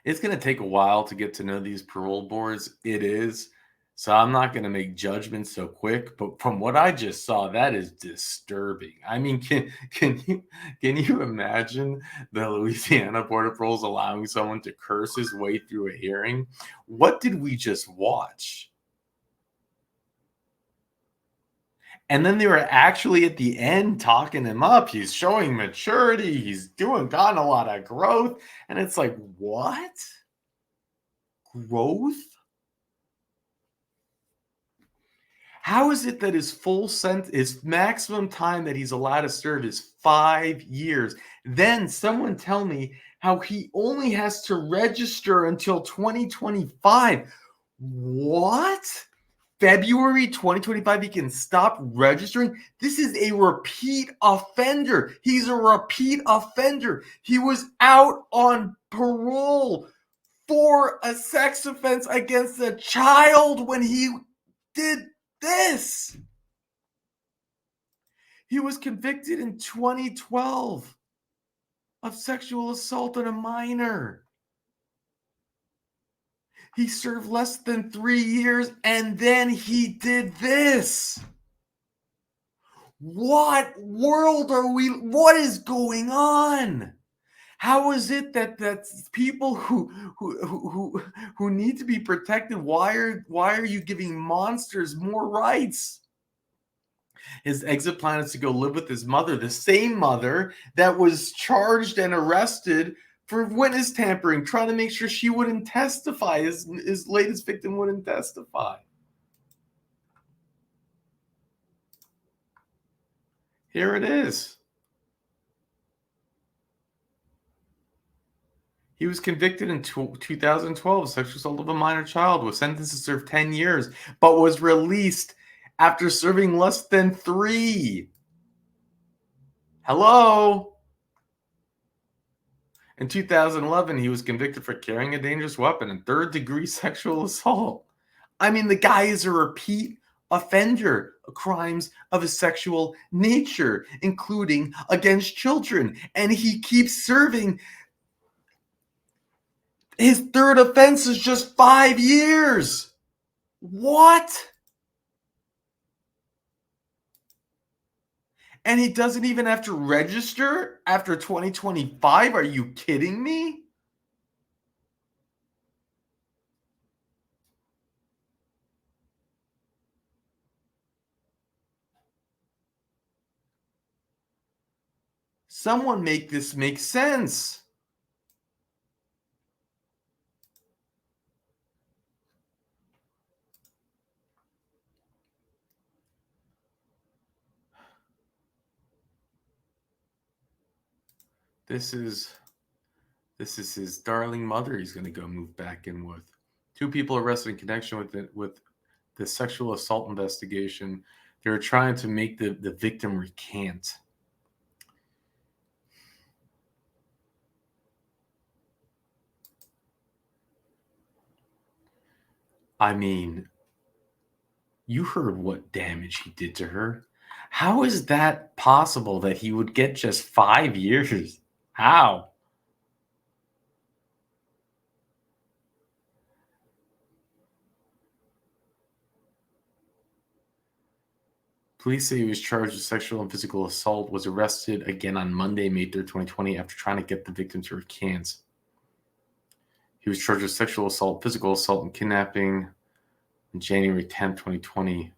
It's going to take a while to get to know these parole boards. It is. So I'm not going to make judgments so quick, but from what I just saw, that is disturbing. I mean, can you imagine the Louisiana Board of Paroles allowing someone to curse his way through a hearing? What did we just watch? And then they were actually at the end talking him up. He's showing maturity. He's gotten a lot of growth. And it's like, what? Growth? How is it that his maximum time that he's allowed to serve is 5 years? Then someone tell me how he only has to register until 2025. What? February 2025, he can stop registering? This is a repeat offender. He's a repeat offender. He was out on parole for a sex offense against a child when he did this. He was convicted in 2012 of sexual assault on a minor. He served less than 3 years and then he did this. What world are we? What is going on? How is it that people who need to be protected? Why are you giving monsters more rights? His exit plan is to go live with his mother, the same mother that was charged and arrested for witness tampering, trying to make sure she wouldn't testify. His latest victim wouldn't testify. Here it is. He was convicted in 2012 of sexual assault of a minor child, was sentenced to serve 10 years, but was released after serving less than 3. Hello? In 2011, he was convicted for carrying a dangerous weapon and third-degree sexual assault. I mean, the guy is a repeat offender of crimes of a sexual nature, including against children, and he keeps serving. His third offense is just 5 years. What? And he doesn't even have to register after 2025? Are you kidding me? Someone make this make sense. This is his darling mother he's going to go move back in with. 2 people arrested in connection with the sexual assault investigation. They were trying to make the victim recant. I mean, you heard what damage he did to her. How is that possible that he would get just 5 years? How? Police say he was charged with sexual and physical assault, was arrested again on Monday, May 3rd, 2020, after trying to get the victim to recant. He was charged with sexual assault, physical assault, and kidnapping on January 10th, 2020.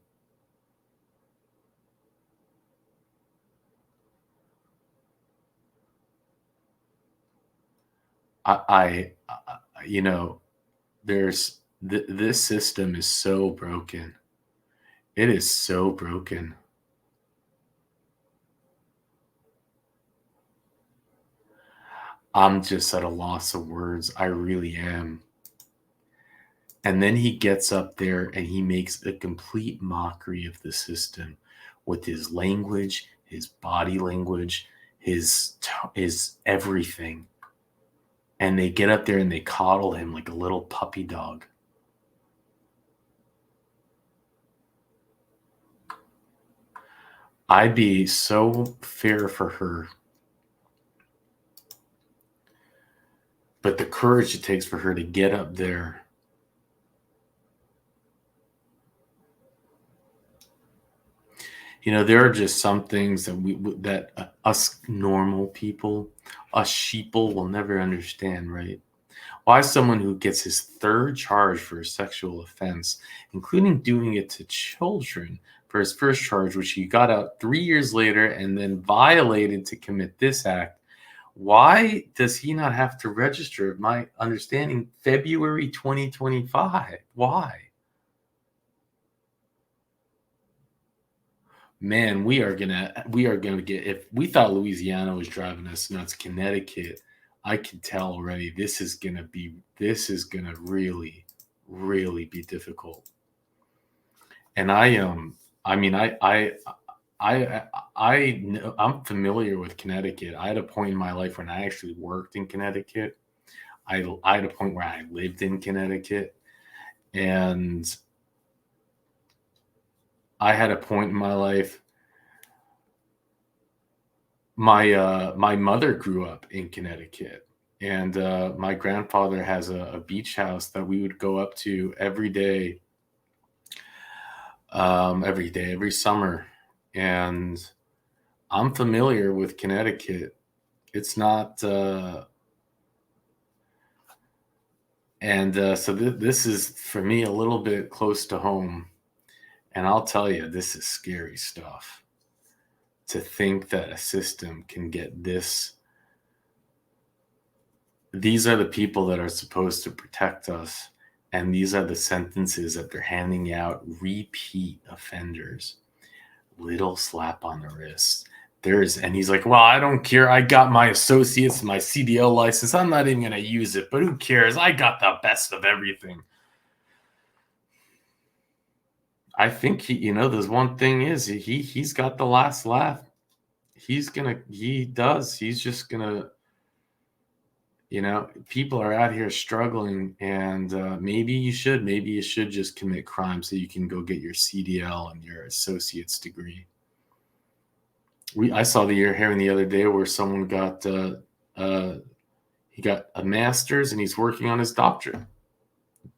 This system is so broken. It is so broken. I'm just at a loss of words. I really am. And then he gets up there and he makes a complete mockery of the system with his language, his body language, his everything. And they get up there and they coddle him like a little puppy dog. I'd be so fair for her. But the courage it takes for her to get up there there are just some things that us normal people, us sheeple will never understand, right? Why someone who gets his 3rd charge for a sexual offense, including doing it to children for his 1st charge, which he got out 3 years later and then violated to commit this act, why does he not have to register, my understanding, February 2025? Why? Man, we are gonna get, if we thought Louisiana was driving us nuts, Connecticut, I can tell already this is gonna really, really be difficult. And I'm familiar with Connecticut. I had a point in my life when I actually worked in Connecticut. I had a point where I lived in Connecticut, and I had a point in my life. My mother grew up in Connecticut, and my grandfather has a beach house that we would go up to every summer. And I'm familiar with Connecticut. It's not, so this is for me a little bit close to home. And I'll tell you, this is scary stuff. To think that a system can get this. These are the people that are supposed to protect us, and these are the sentences that they're handing out. Repeat offenders. Little slap on the wrist. And he's like, well, I don't care. I got my associates, my CDL license. I'm not even going to use it, but who cares? I got the best of everything. I think there's one thing is he's got the last laugh. He's just gonna, people are out here struggling, and maybe you should just commit crime so you can go get your CDL and your associate's degree. I saw the hearing the other day where someone got he got a master's and he's working on his doctorate.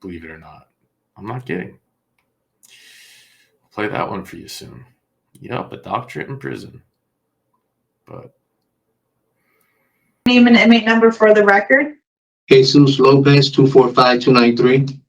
Believe it or not, I'm not kidding. I'll play that one for you soon. Yep, a doctorate in prison. But Name and inmate number for the record. Jesus Lopez, 245293.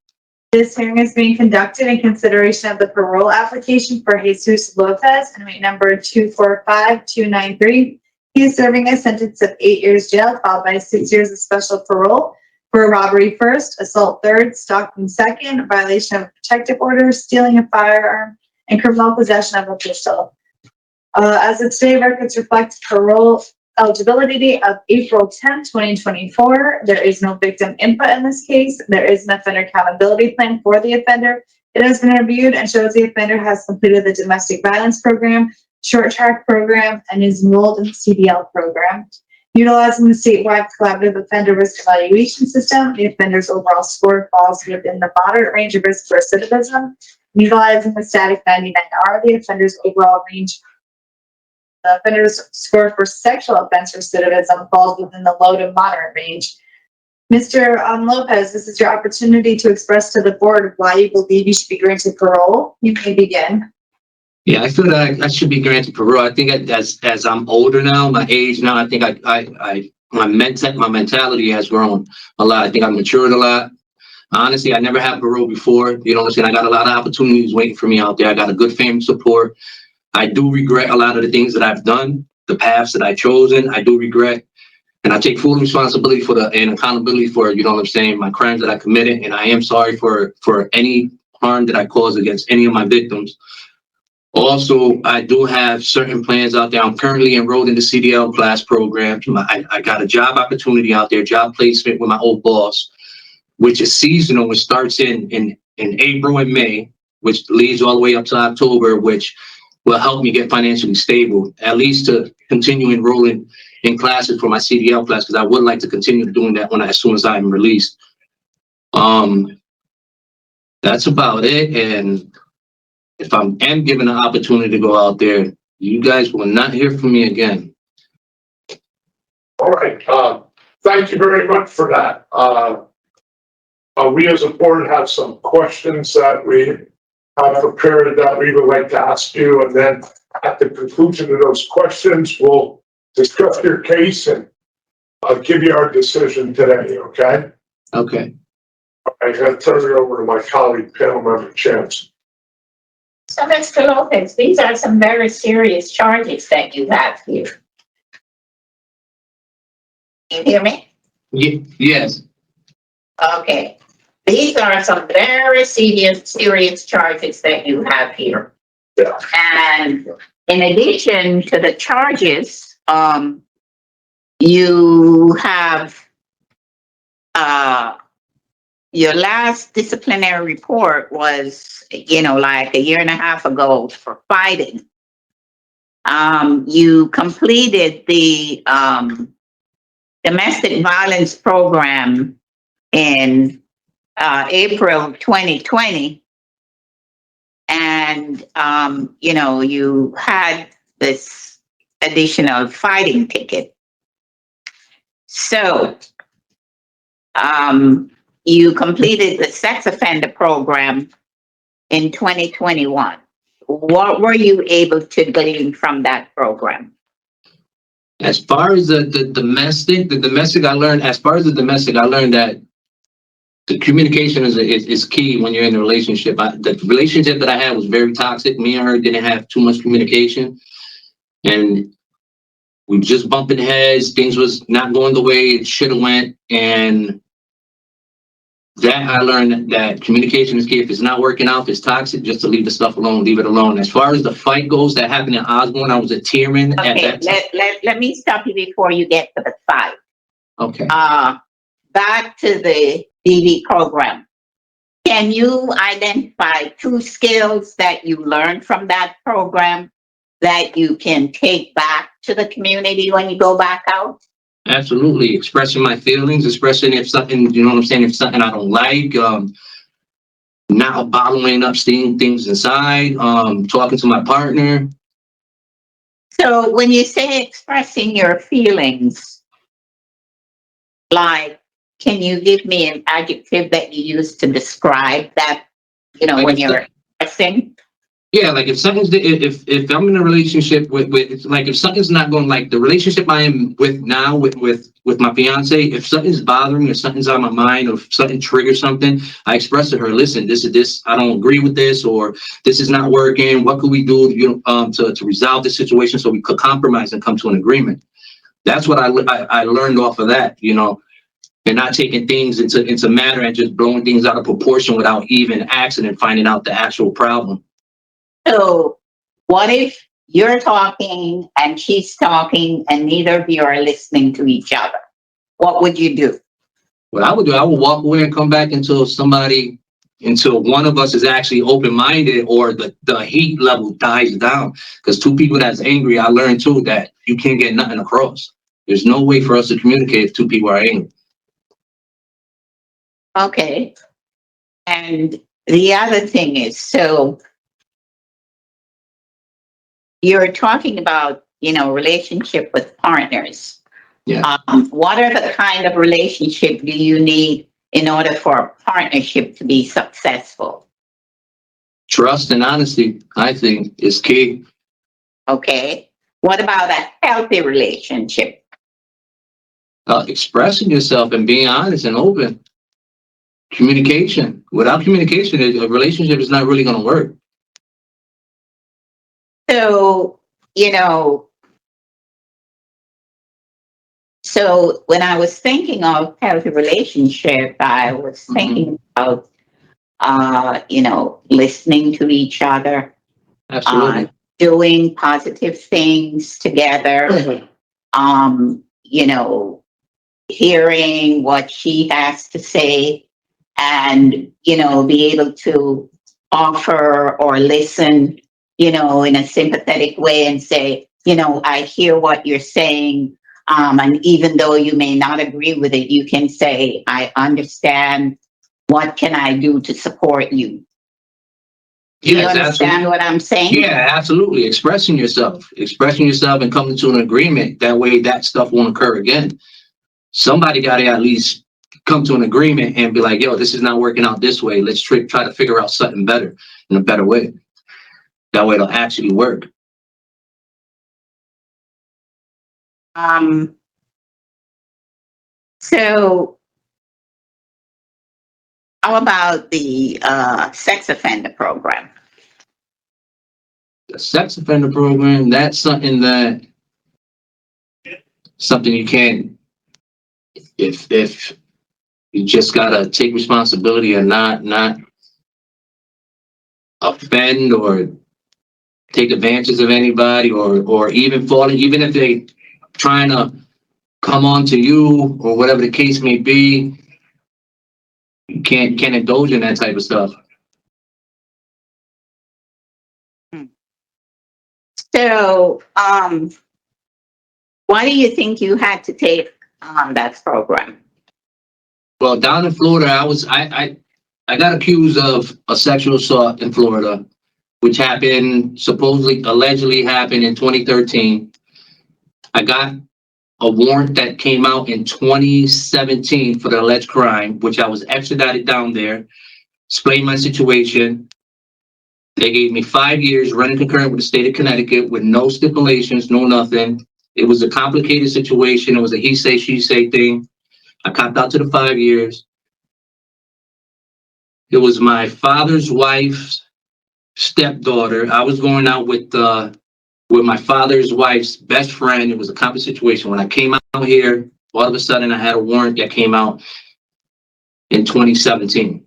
This hearing is being conducted in consideration of the parole application for Jesus Lopez, inmate number 245293. He is serving a sentence of 8 years jail, followed by 6 years of special parole for robbery first, assault third, stalking second, violation of protective order, stealing a firearm, and criminal possession of a pistol. As of today, records reflect parole eligibility date of April 10th, 2024. There is no victim input in this case. There is an offender accountability plan for the offender. It has been reviewed and shows the offender has completed the domestic violence program, short track program, and is enrolled in the CDL program. Utilizing the statewide collaborative offender risk evaluation system, the offender's overall score falls within the moderate range of risk for recidivism. Utilizing the static 99R, the offender's overall range. The offender's score for sexual offense recidivism falls within the low to moderate range. Mr. Lopez, this is your opportunity to express to the board why you believe you should be granted parole. You may begin. Yeah, I feel that I should be granted parole. I think as I'm older now, my age now, I think my mentality has grown a lot. I think I've matured a lot. Honestly, I never had parole before. You know what I'm saying? I got a lot of opportunities waiting for me out there. I got a good family support. I do regret a lot of the things that I've done, the paths that I've chosen. I do regret. And I take full responsibility for and accountability for, you know what I'm saying, my crimes that I committed. And I am sorry for any harm that I caused against any of my victims. Also, I do have certain plans out there. I'm currently enrolled in the CDL class program. I got a job opportunity out there, job placement with my old boss, which is seasonal. It starts in April and May, which leads all the way up to October, which will help me get financially stable, at least to continue enrolling in classes for my CDL class, because I would like to continue doing that as soon as I'm released. That's about it. And if I am given an opportunity to go out there, you guys will not hear from me again. All right. Thank you very much for that. We as a board have some questions that we have prepared that we would like to ask you. And then at the conclusion of those questions, we'll discuss your case and I'll give you our decision today, okay? Okay. I'm going to turn it over to my colleague, panel member Chance. So, Mr. Lopez, these are some very serious charges that you have here. You hear me? Yes. Okay. These are some very serious charges that you have here. Yeah. And in addition to the charges, you have your last disciplinary report was, like a year and a half ago for fighting. You completed the domestic violence program in April 2020. And, you had this additional fighting ticket. So, you completed the sex offender program in 2021. What were you able to glean from that program? As far as the domestic, I learned that the communication is key when you're in a relationship. The relationship that I had was very toxic. Me and her didn't have too much communication. And we just bumping heads. Things was not going the way it should have went. And that I learned that communication is key. If it's not working out, if it's toxic, just to leave the stuff alone, leave it alone. As far as the fight goes, that happened in Osborne. I was a tierman at that time. Let me stop you before you get to the fight. Okay. Back to the DV program. Can you identify 2 skills that you learned from that program that you can take back to the community when you go back out? Absolutely. Expressing my feelings, expressing if something, you know what I'm saying, if something I don't like, not bottling up things inside, talking to my partner. So when you say expressing your feelings, like, can you give me an adjective that you use to describe that, when you're expressing? Yeah, like if I'm in a relationship with like if something's not going, like the relationship I am with now with my fiance, if something's bothering me or something's on my mind or if something triggers something, I express to her, listen, this I don't agree with this, or this is not working. What could we do to resolve this situation so we could compromise and come to an agreement? That's what I learned off of that, and not taking things into matter and just blowing things out of proportion without even asking and finding out the actual problem. So what if you're talking and she's talking and neither of you are listening to each other, what would you do? What I would do, I would walk away and come back until one of us is actually open-minded or the heat level dies down. Because two people that's angry, I learned too that you can't get nothing across. There's no way for us to communicate if two people are angry. Okay. And the other thing is, so you're talking about, relationship with partners. Yeah. What are the kind of relationship do you need in order for a partnership to be successful? Trust and honesty, I think, is key. Okay. What about a healthy relationship? Expressing yourself and being honest and open. Communication. Without communication, a relationship is not really going to work. So, so when I was thinking of healthy relationship, I was thinking about, listening to each other, Absolutely. doing positive things together, hearing what she has to say and, be able to offer or listen, in a sympathetic way and say, I hear what you're saying. And even though you may not agree with it, you can say, I understand. What can I do to support you? Do you understand what I'm saying? Yeah, absolutely. Expressing yourself and coming to an agreement. That way that stuff won't occur again. Somebody got to at least come to an agreement and be like, yo, this is not working out this way. Let's try to figure out something better in a better way. That way it'll actually work. So how about the sex offender program? The sex offender program, that's something you can't, if you just gotta take responsibility and not offend or take advantage of anybody or even falling, even if they trying to come on to you or whatever the case may be, you can't indulge in that type of stuff. So, why do you think you had to take on that program? Well, down in Florida, I got accused of a sexual assault in Florida, which allegedly happened in 2013. I got a warrant that came out in 2017 for the alleged crime, which I was extradited down there, explained my situation. They gave me 5 years running concurrent with the state of Connecticut with no stipulations, no nothing. It was a complicated situation. It was a he say, she say thing. I copped out to the 5 years. It was my father's wife's stepdaughter. I was going out with my father's wife's best friend. It was a complicated situation. When I came out here, all of a sudden I had a warrant that came out in 2017.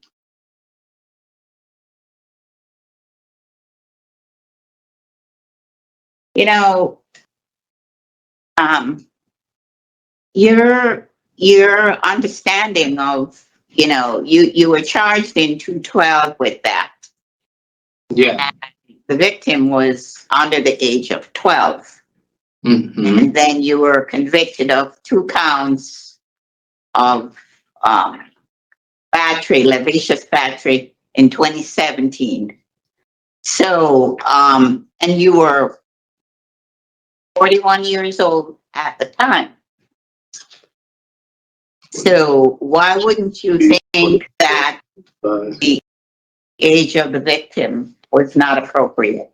Your understanding of, you were charged in 212 with that. Yeah. And the victim was under the age of 12. Mm-hmm. And then you were convicted of 2 counts of lascivious battery in 2017. So, and you were 41 years old at the time. So why wouldn't you think that the age of the victim was not appropriate?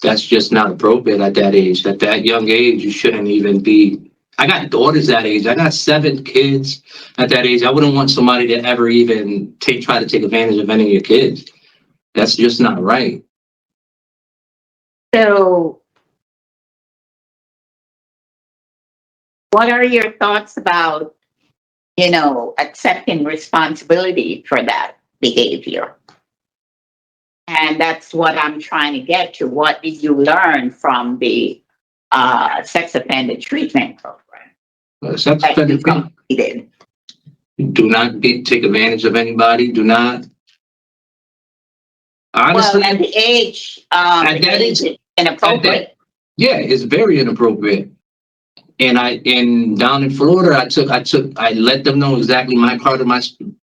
That's just not appropriate at that age. At that young age, you shouldn't even be. I got daughters that age. I got 7 kids at that age. I wouldn't want somebody to ever even try to take advantage of any of your kids. That's just not right. So what are your thoughts about, accepting responsibility for that behavior? And that's what I'm trying to get to. What did you learn from the sex offender treatment program Sex that offender you treatment. completed? Do not take advantage of anybody. Do not. Well, Honestly, at the age, At that age age- is inappropriate. yeah, it's very inappropriate. And down in Florida, I let them know exactly my part of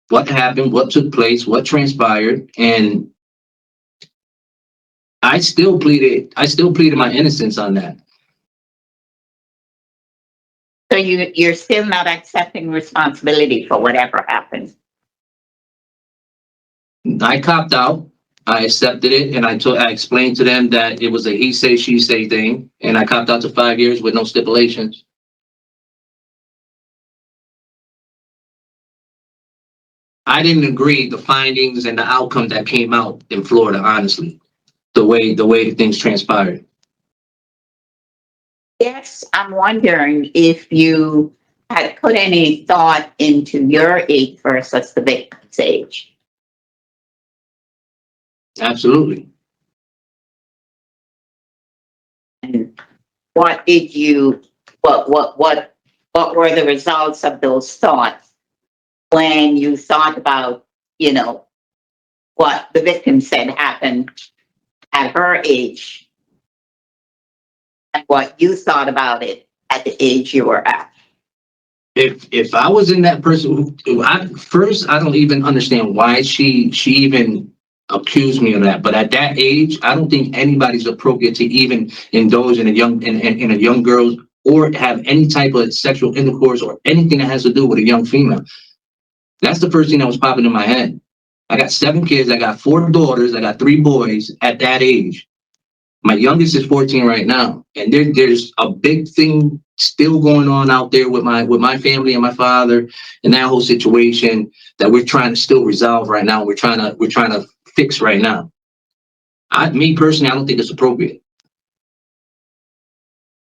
what happened, what took place, what transpired, and I still pleaded my innocence on that. So you're still not accepting responsibility for whatever happened. I copped out. I accepted it, and I explained to them that it was a he say she say thing, and I copped out to 5 years with no stipulations. I didn't agree the findings and the outcome that came out in Florida, honestly, the way things transpired. Yes, I'm wondering if you had put any thought into your age versus the victim's age. Absolutely. And what did you, what were the results of those thoughts when you thought about, what the victim said happened at her age and what you thought about it at the age you were at? If I was in that person, I don't even understand why she even accused me of that. But at that age, I don't think anybody's appropriate to even indulge in a young girl or have any type of sexual intercourse or anything that has to do with a young female. That's the first thing that was popping in my head. I got 7 kids. I got 4 daughters. I got 3 boys at that age. My youngest is 14 right now, and there's a big thing still going on out there with my family and my father and that whole situation that we're trying to still resolve right now. We're trying to fix right now. Me personally, I don't think it's appropriate.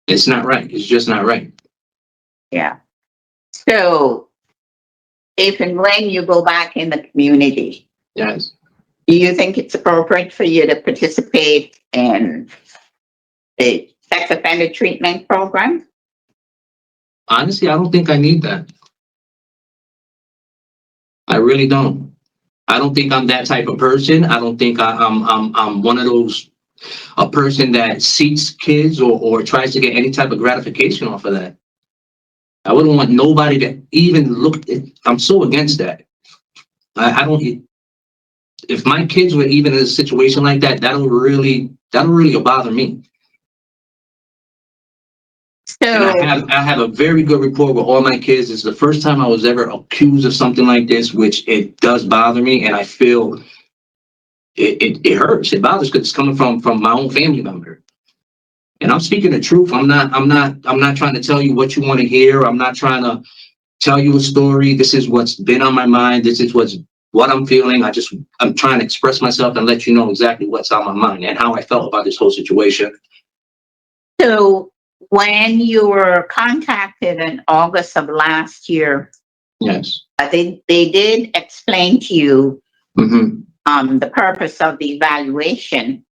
It's not right. It's just not right. Yeah. So if and when you go back in the community, Yes. do you think it's appropriate for you to participate in the sex offender treatment program? Honestly, I don't think I need that. I really don't. I don't think I'm that type of person. I don't think I'm one of those a person that seeks kids or tries to get any type of gratification off of that. I wouldn't want nobody to even look. I'm so against that. I don't. If my kids were even in a situation like that, that'll really bother me. And So, I have a very good rapport with all my kids. It's the first time I was ever accused of something like this, which it does bother me, and I feel it hurts. It bothers because it's coming from my own family member. And I'm speaking the truth. I'm not trying to tell you what you want to hear. I'm not trying to tell you a story. This is what's been on my mind. This is what I'm feeling. I'm trying to express myself and let you know exactly what's on my mind and how I felt about this whole situation. so when you were contacted in August of last year, Yes. they did explain to you Mm-hmm. the purpose of the evaluation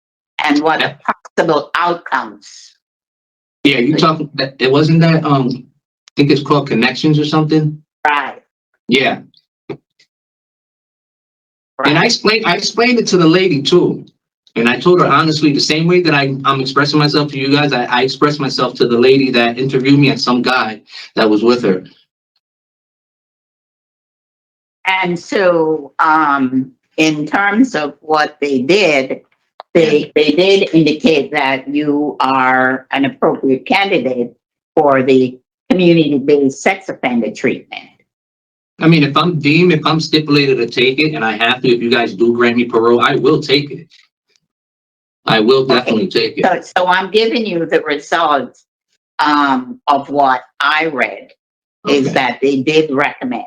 and what the possible outcomes. Yeah, you talking that it wasn't that I think it's called connections or something. Right. Yeah. Right. And I explained it to the lady too. And I told her honestly, the same way that I'm expressing myself to you guys, I expressed myself to the lady that interviewed me and some guy that was with her. And so, in terms of what they did, they did indicate that you are an appropriate candidate for the community-based sex offender treatment. I mean, if I'm stipulated to take it and I have to, if you guys do grant me parole, I will take it. I will definitely take it. So I'm giving you the results of what I read is Okay. that they did recommend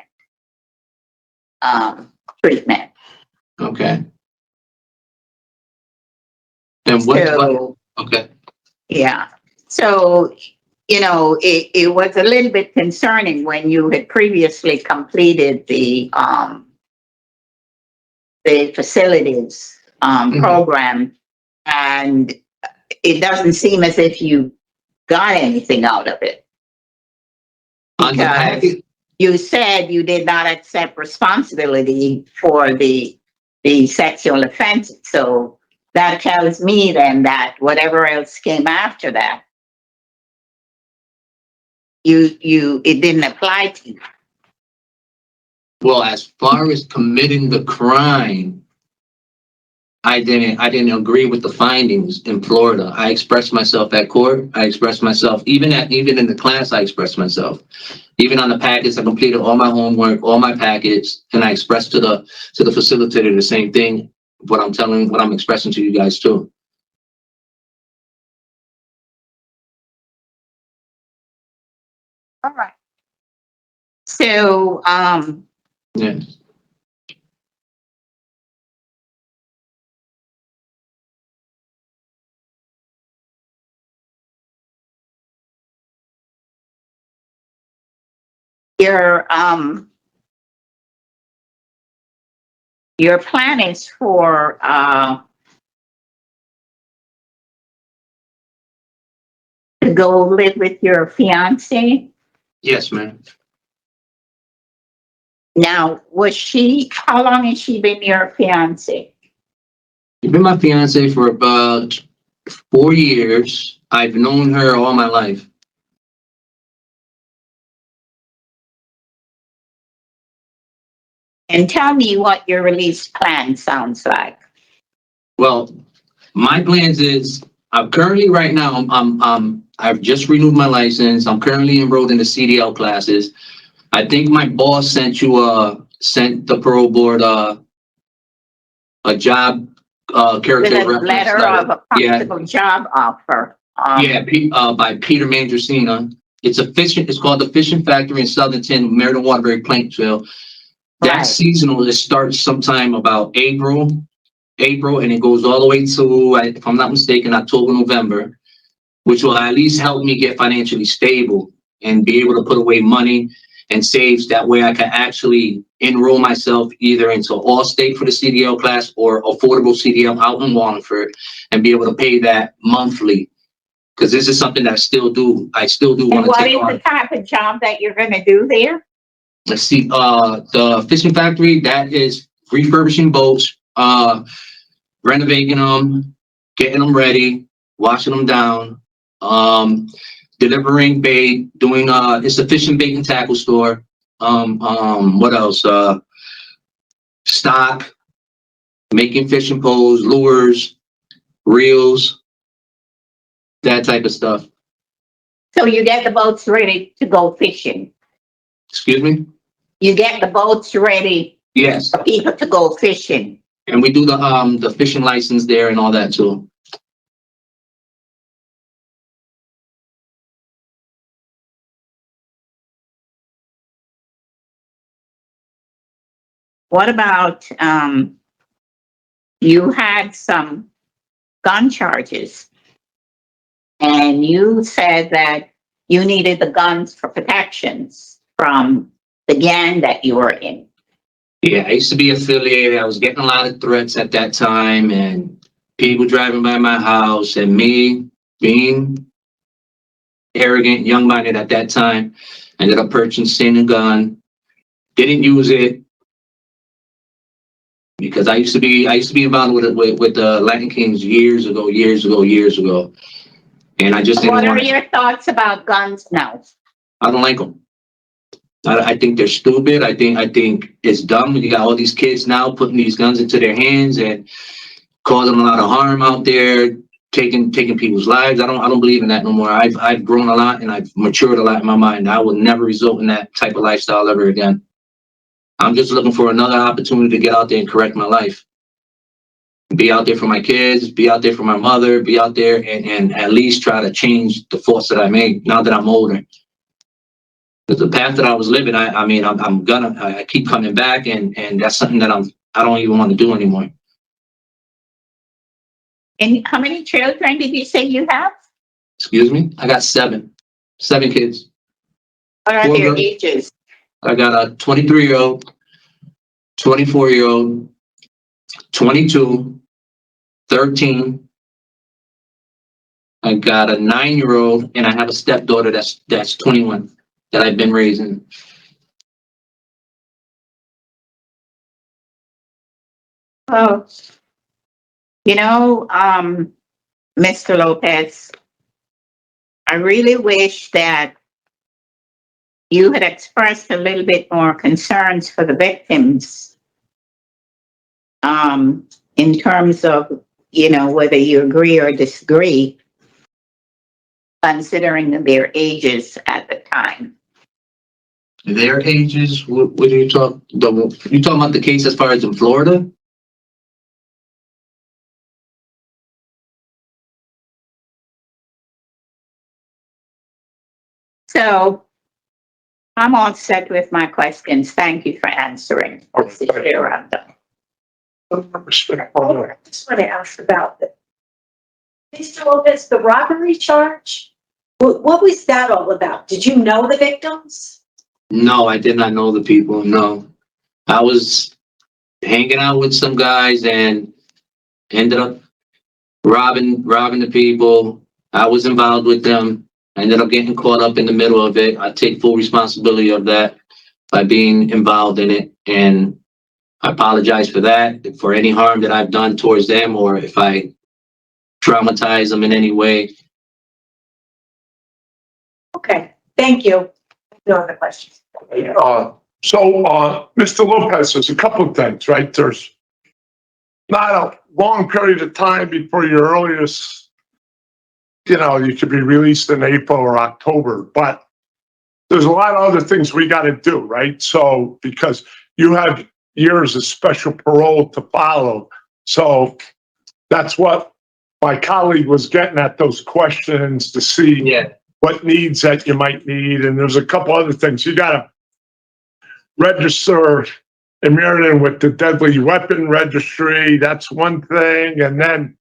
treatment. Okay. And what? Okay. Yeah. So, it was a little bit concerning when you had previously completed the facilities Mhm. program, and it doesn't seem as if you got anything out of it. On the Because package, you said you did not accept responsibility for the sexual offense. So that tells me then that whatever else came after that, it didn't apply to you. well, as far as committing the crime, I didn't agree with the findings in Florida. I expressed myself at court. I expressed myself even in the class. I expressed myself. Even on the packets, I completed all my homework, all my packets, and I expressed to the facilitator the same thing. What I'm expressing to you guys too. All right. So, Yeah. your plan is for to go live with your fiance. Yes, ma'am. Now, how long has she been your fiance? You've been my fiance for about 4 years. I've known her all my life. And tell me what your release plan sounds like. Well, my plans is I'm currently right now. I've just renewed my license. I'm currently enrolled in the CDL classes. I think my boss sent the parole board a job With character a reference letter of a Yeah, possible job offer. by Peter Mandrasina. It's called the Fishing Factory in Southington, Meriden Waterbury, Plainfield. That's Right. seasonal. It starts sometime about April, and it goes all the way to, if I'm not mistaken, October, November, which will at least help me get financially stable and be able to put away money and saves. That way I can actually enroll myself either into Allstate for the CDL class or affordable CDL out in Wallingford and be able to pay that monthly. Because this is something that I still do And want to what take is the on. type of job that you're going to do there? Let's see, the fishing factory, that is refurbishing boats, renovating them, getting them ready, washing them down, delivering bait, doing it's a fishing bait and tackle store. What else? Stock, making fishing poles, lures, reels, that type of stuff. So you get the boats ready to go fishing. Excuse me? You get the boats ready Yes. for people to go fishing. And we do the fishing license there and all that too. What about you had some gun charges and you said that you needed the guns for protections from the gang that you were in. Yeah, I used to be affiliated. I was getting a lot of threats at that time and people driving by my house, and me being arrogant, young-minded at that time, ended up purchasing a gun. Didn't use it because I used to be involved with the Latin Kings years ago. And I just didn't What are want to. your thoughts about guns now? I don't like them. I think they're stupid. I think it's dumb. You got all these kids now putting these guns into their hands and causing a lot of harm out there, taking people's lives. I don't believe in that no more. I've grown a lot and I've matured a lot in my mind. I will never result in that type of lifestyle ever again. I'm just looking for another opportunity to get out there and correct my life. Be out there for my kids, be out there for my mother, be out there and at least try to change the faults that I made now that I'm older. But the path that I was living, I keep coming back and that's something that I don't even want to do anymore. And how many children did you say you have? Excuse me? I got seven kids. What are Four their girls. ages? I got a 23-year-old, 24-year-old, 22, 13. I got a 9-year-old, and I have a stepdaughter that's 21 that I've been raising. Oh, Mr. Lopez, I really wish that you had expressed a little bit more concerns for the victims. In terms of, whether you agree or disagree, considering their ages at the time. Their ages, what are you talking? You talking about the case as far as in Florida? So I'm all set with my questions. Thank you for answering. Mr. Chair, I'm done. I just want to ask about Mr. Lopez, the robbery charge. What was that all about? Did you know the victims? No, I did not know the people. No, I was hanging out with some guys and ended up robbing the people. I was involved with them. I ended up getting caught up in the middle of it. I take full responsibility of that by being involved in it, and I apologize for that, for any harm that I've done towards them, or if I traumatize them in any way. Okay, thank you. No other questions. Mr. Lopez, there's a couple of things, right? There's not a long period of time before your earliest, you could be released in April or October, but there's a lot of other things we got to do, right? So, because you have years of special parole to follow. So that's what my colleague was getting at, those questions to see what needs that you might need. And there's a couple other things. You got to register in Maryland with the deadly weapon registry. That's one thing. And then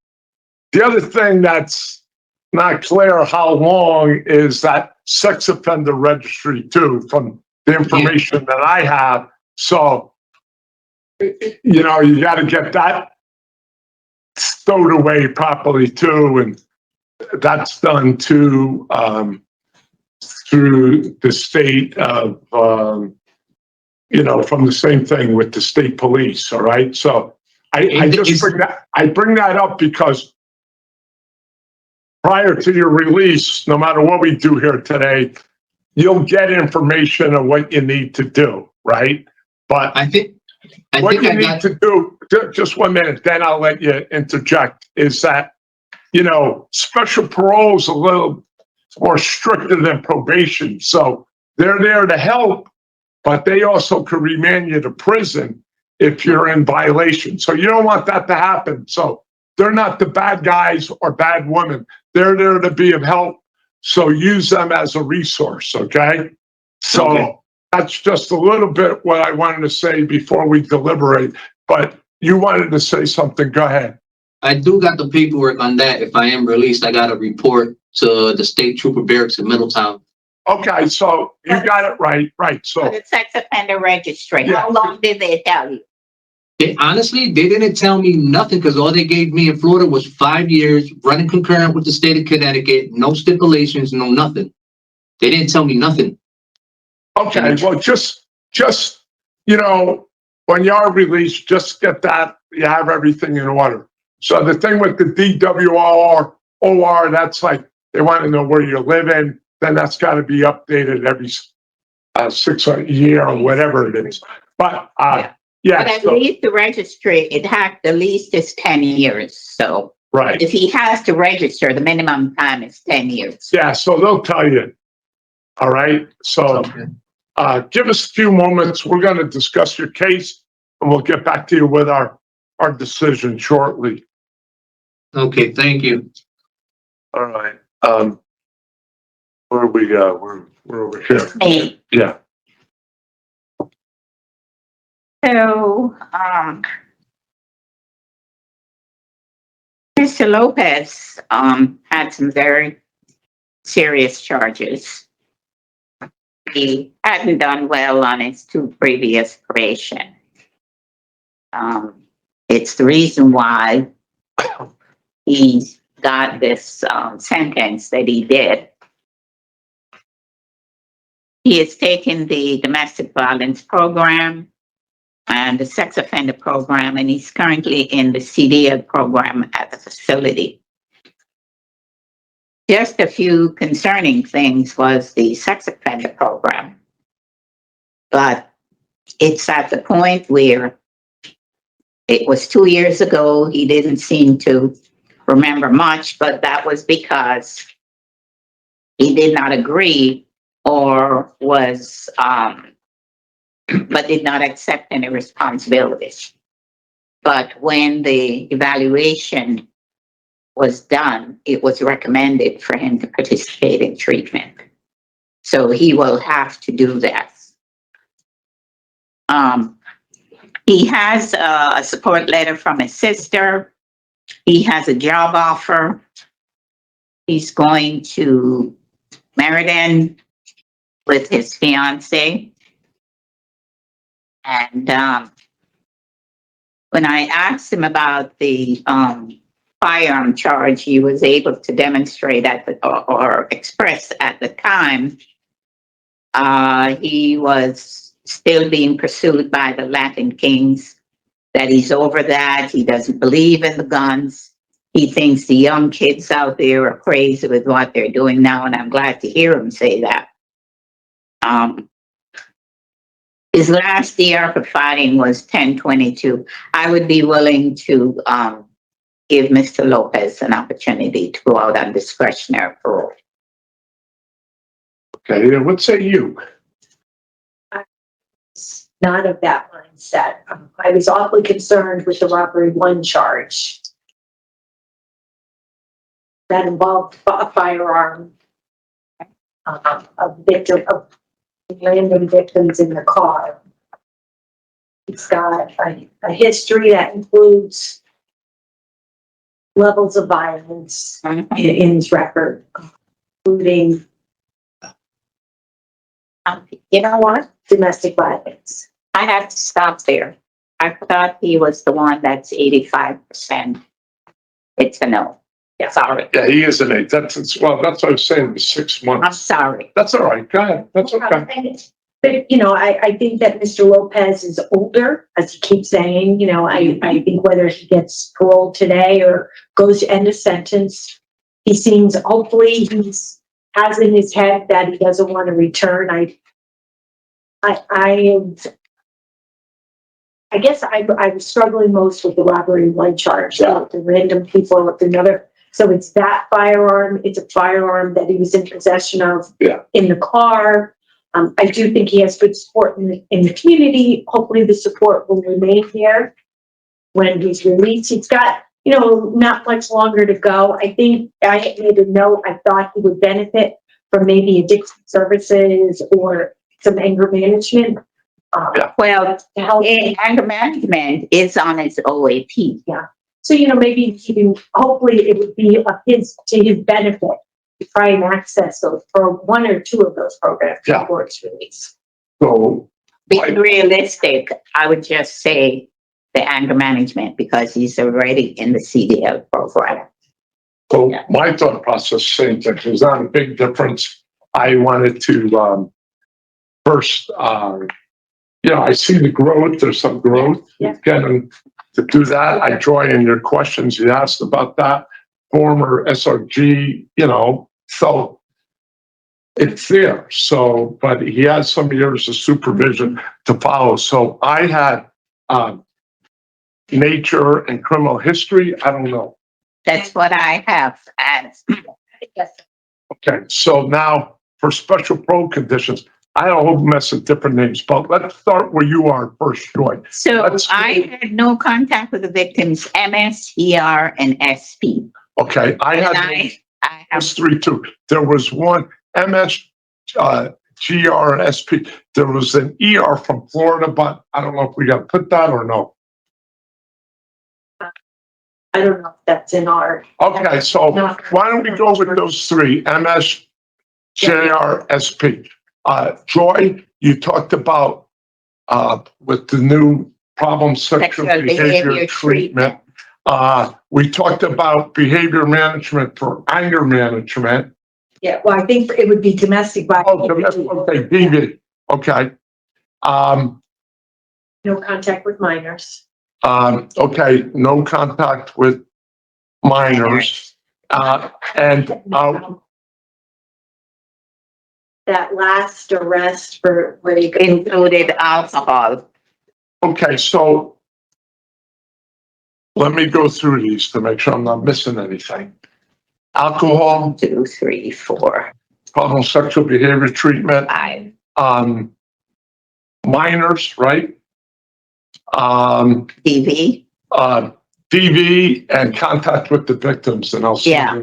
the other thing that's not clear how long is that sex offender registry too, from the information that I have. So, you got to get that stowed away properly too. And that's done too, through the state of, from the same thing with the state police. All right. So I bring that up because prior to your release, no matter what we do here today, you'll get information on what you need to do, right? But what you need to do, just 1 minute, then I'll let you interject, is that, special parole is a little more stricter than probation. So they're there to help, but they also could remand you to prison if you're in violation. So you don't want that to happen. So they're not the bad guys or bad women. They're there to be of help. So use them as a resource, okay? So that's just a little bit what I wanted to say before we deliberate. But you wanted to say something. Go ahead. I do got the paperwork on that. If I am released, I got to report to the state trooper barracks in Middletown. Okay, so you got it right. So The sex offender registry, how long did they tell you? Honestly, they didn't tell me nothing because all they gave me in Florida was 5 years, running concurrent with the state of Connecticut, no stipulations, no nothing. They didn't tell me nothing. Okay, well, just when you are released, just get that, you have everything in order. So the thing with the DWR, OR, that's like, they want to know where you're living, then that's got to be updated every 6 year or whatever it is. But, But at least the registry, the least is 10 years. So right. If he has to register, the minimum time is 10 years. Yeah, so they'll tell you. All right. So give us a few moments. We're going to discuss your case and we'll get back to you with our decision shortly. Okay, thank you. All right. Where we go? We're over here. Me. Yeah. So, Mr. Lopez had some very serious charges. He hadn't done well on his 2 previous probation. It's the reason why he got this sentence that he did. He has taken the domestic violence program and the sex offender program, and he's currently in the CDL program at the facility. Just a few concerning things was the sex offender program, but it's at the point where it was 2 years ago. He didn't seem to remember much, but that was because he did not agree or was, but did not accept any responsibilities. But when the evaluation was done, it was recommended for him to participate in treatment. So he will have to do that. He has a support letter from his sister. He has a job offer. He's going to Meriden with his fiance. And when I asked him about the firearm charge, he was able to demonstrate or express at the time he was still being pursued by the Latin Kings, that he's over that. He doesn't believe in the guns. He thinks the young kids out there are crazy with what they're doing now, and I'm glad to hear him say that. His last year for fighting was 10/22. I would be willing to give Mr. Lopez an opportunity to go out on discretionary parole. Okay, what say you? Not of that mindset. I was awfully concerned with the robbery 1 charge that involved a firearm, a victim of random victims in the car. It's got a history that includes levels of violence in his record, including, You know what? domestic violence. I have to stop there. I thought he was the one that's 85%. It's a no. Yeah. Sorry. Yeah, he is an 8. That's what I was saying, the 6 I'm months. sorry. That's all right. Go ahead. That's okay. But, you know, I think that Mr. Lopez is older, as he keeps saying. You know, I think whether he gets parole today or goes to end a sentence, he seems, hopefully has in his head that he doesn't want to return. I guess I was struggling most with the robbery 1 charge, the random people with another. So it's that firearm. It's a firearm that he was in possession of in the car. I do think he has good support in the community. Hopefully the support will remain here when he's released. He's got, you know, not much longer to go. I think I had made a note. I thought he would benefit from maybe addiction services or some anger management. Well, anger management is on his OAP. Yeah. So, you know, maybe he can, hopefully it would be to his benefit to try and access those for 1 or 2 of those programs before it's released. So, Being realistic, I would just say the anger management because he's already in the CDL program. so my thought process, same thing. There's not a big difference. I wanted to first, you know, I see the growth. There's some growth. Getting to do that. I join in your questions. You asked about that former SRG, you know, so it's there. So, but he has some years of supervision to follow. So I had nature and criminal history. I don't know. That's what I have. And Okay, so now for special parole conditions, I have a whole mess of different names, but let's start where you are first, Joy. so I had no contact with the victims, MS, ER, and SP. Okay, I And had I have those 3 too. There was one MS, GR, and SP. There was an ER from Florida, but I don't know if we got to put that or no. I don't know if that's in our. Okay, so why don't we go with those 3, MS, JR, SP. Joy, you talked about with the new problem sexual behavior treatment. We talked about behavior management for anger management. Yeah, well, I think it would be domestic Oh, violence. okay, DV, okay. No contact with minors. Okay, no contact with minors. And, That last arrest for where you Included alcohol. okay, so let me go through these to make sure I'm not missing anything. Alcohol, 2, 3, 4, problem sexual behavior treatment, 5. minors, right? TV. DV and contact with the victims and I'll see. Yeah.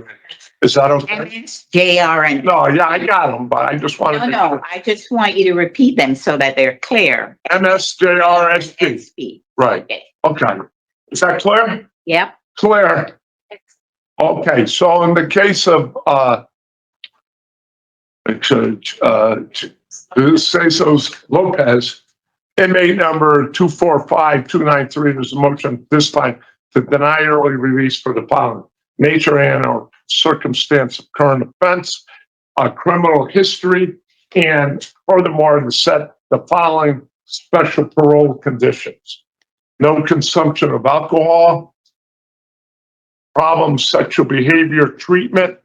Is that okay? JR and. No, yeah, I got them, but I just wanted No, I just want you to repeat them so that they're clear. MSJRSP, SP. right, okay. Is that clear? Yep. Clear. Okay, so in the case of, Cesos Lopez, inmate number 245293, there's a motion this time to deny early release for the following: nature and or circumstance of current offense, a criminal history, and furthermore, to set the following special parole conditions: no consumption of alcohol, problem sexual behavior treatment,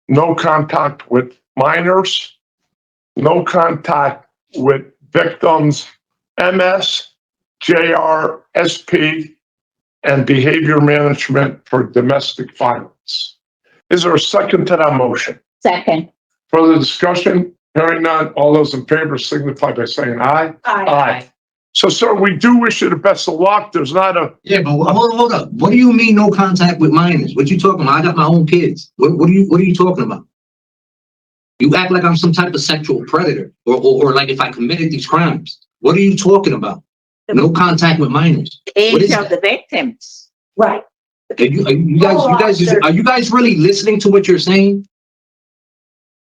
no contact with minors, no contact with victims, MS, JR, SP, and behavior management for domestic violence. Is there a second to that motion? Second. Further discussion? Hearing none, all those in favor signify by saying aye. Aye. So, sir, we do wish you the best of luck. There's not a, Yeah, but hold up. What do you mean no contact with minors? What you talking about? I got my own kids. What are you talking about? You act like I'm some type of sexual predator or like if I committed these crimes. What are you talking about? No contact with minors. What is Age of that? the victims. Right. Are you guys really listening to what you're saying?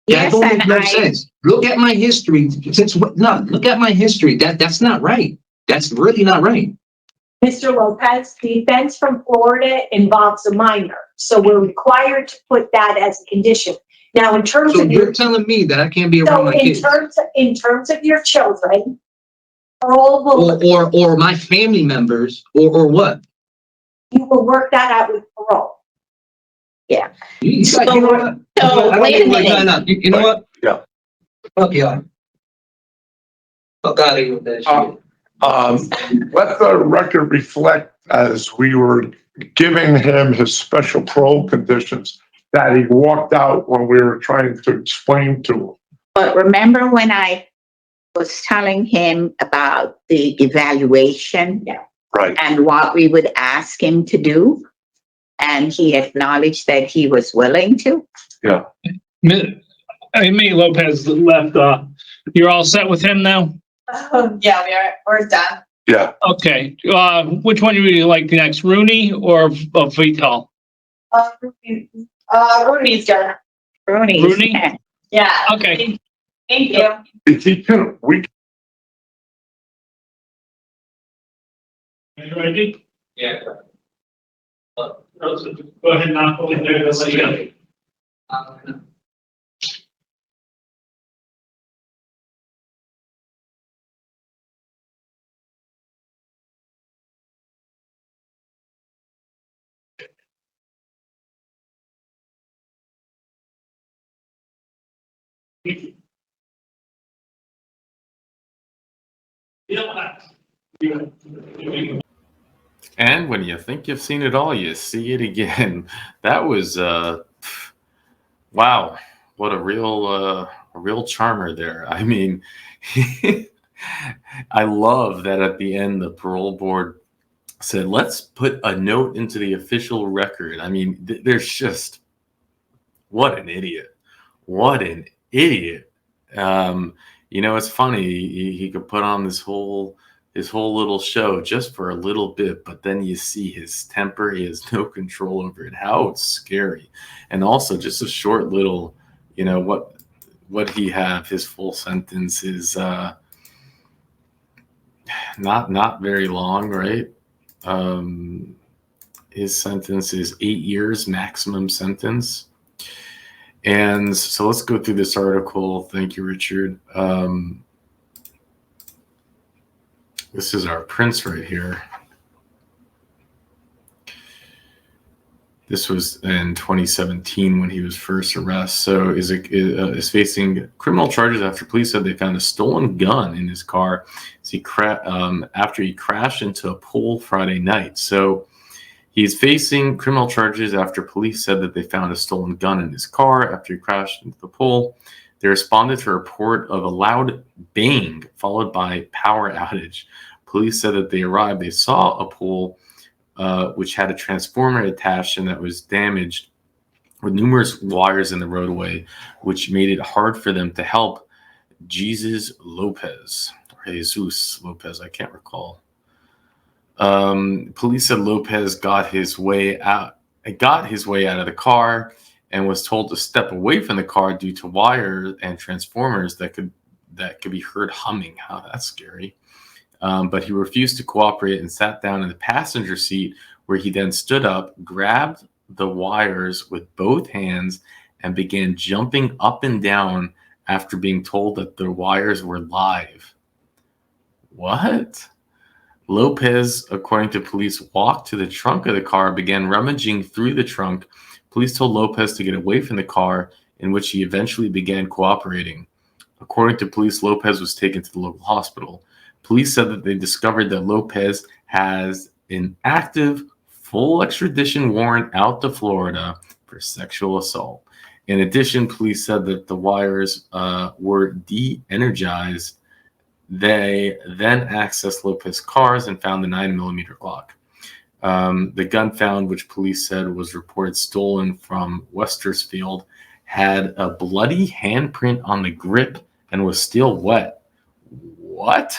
Yes, That don't and make no I, sense. Look at my history. Look at my history. That's not right. That's really not right. Mr. Lopez, the offense from Florida involves a minor, so we're required to put that as a condition. Now, in terms So of you're telling me that I can't be around so my in kids terms of your children, parole will, or my family members or what? you will work that out with parole. You know what? So, I don't wait a even like minute. that. You know what? Yeah. Fuck y'all. Fuck out of here with that shit. let the record reflect as we were giving him his special parole conditions that he walked out when we were trying to explain to him. But remember when I was telling him about the evaluation Right. and what we would ask him to do? And he acknowledged that he was willing to? Inmate Lopez left. You're all set with him now? Yeah, we're done. Yeah. Okay. Which one do you like next, Rooney or Vital? Rooney's done. Rooney? Rooney? Yeah. Okay. Thank you. He can, we, You ready? Yeah. Go ahead and knock on the door. And when you think you've seen it all, you see it again. That was wow, what a real charmer there. I mean, I love that at the end the parole board said, let's put a note into the official record. I mean, there's just, what an idiot. What an idiot. It's funny. He could put on this whole little show just for a little bit, but then you see his temper. He has no control over it. How it's scary. And also just a short little, what he have, his full sentence is not very long, right? His sentence is 8 years maximum sentence. And so let's go through this article. Thank you, Richard. This is our prince right here. This was in 2017 when he was first arrested. So is facing criminal charges after police said they found a stolen gun in his car as after he crashed into a pool Friday night. So he's facing criminal charges after police said that they found a stolen gun in his car after he crashed into the pool. They responded to a report of a loud bang followed by power outage. Police said that they arrived. They saw a pool which had a transformer attached and that was damaged with numerous wires in the roadway, which made it hard for them to help Jesus Lopez, I can't recall. Police said Lopez got his way out of the car and was told to step away from the car due to wires and transformers that could be heard humming. Oh, that's scary. But he refused to cooperate and sat down in the passenger seat, where he then stood up, grabbed the wires with both hands, and began jumping up and down after being told that the wires were live. What? Lopez, according to police, walked to the trunk of the car, began rummaging through the trunk. Police told Lopez to get away from the car, in which he eventually began cooperating. According to police, Lopez was taken to the local hospital. Police said that they discovered that Lopez has an active full extradition warrant out to Florida for sexual assault. In addition, police said that the wires were de-energized. They then accessed Lopez's cars and found the 9mm Glock. The gun found, which police said was reported stolen from Wethersfield, had a bloody handprint on the grip and was still wet. What?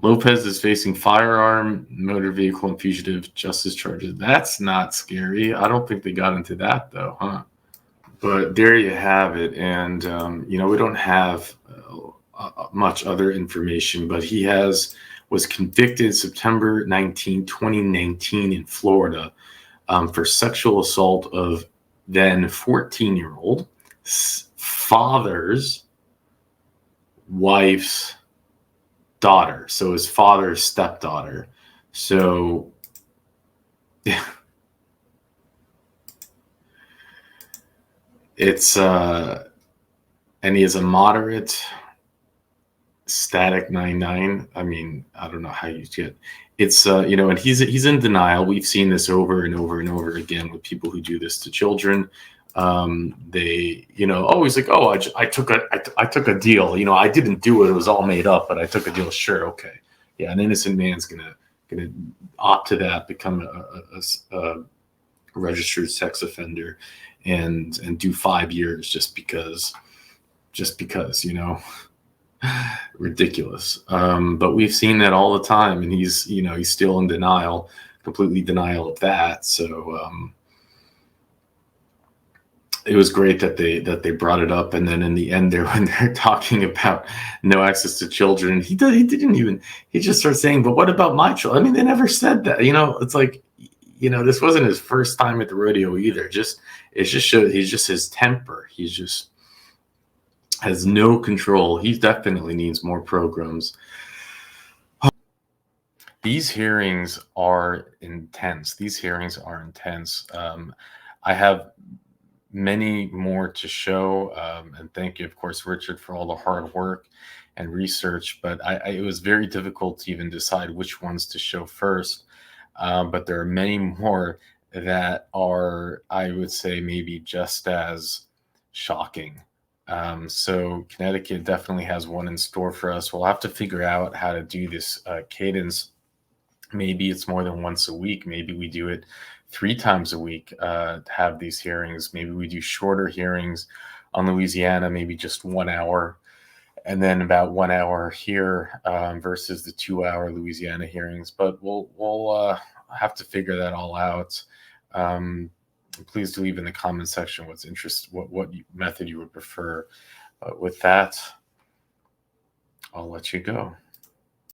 Lopez is facing firearm, motor vehicle, and fugitive justice charges. That's not scary. I don't think they got into that, though, huh? But there you have it. And, we don't have much other information, but he was convicted September 19, 2019 in Florida for sexual assault of then 14-year-old father's wife's daughter. So his father's stepdaughter. So it's and he has a moderate static 9.9. I mean, I don't know how you get it's and he's in denial. We've seen this over and over and over again with people who do this to children. They always like, oh, I took a deal, I didn't do it was all made up, but I took a deal. Sure, okay, yeah, an innocent man's gonna opt to that, become a registered sex offender and do 5 years just because ridiculous. But we've seen that all the time, and he's still in denial, completely denial of that. So it was great that they brought it up, and then in the end there, when they're talking about no access to children, he just starts saying, but what about my children? I mean, they never said that. It's like, this wasn't his first time at the rodeo either. It just shows he's just his temper. He's just has no control. He definitely needs more programs. These hearings are intense. I have many more to show, and thank you, of course, Richard, for all the hard work and research, but it was very difficult to even decide which ones to show first, but there are many more that are, I would say, maybe just as shocking. So Connecticut definitely has one in store for us. We'll have to figure out how to do this cadence. Maybe it's more than once a week. Maybe we do it 3 times a week, to have these hearings. Maybe we do shorter hearings on Louisiana, maybe just 1 hour, and then about 1 hour here, versus the 2-hour Louisiana hearings. But we'll have to figure that all out. Please do leave in the comment section what method you would prefer. With that, I'll let you go.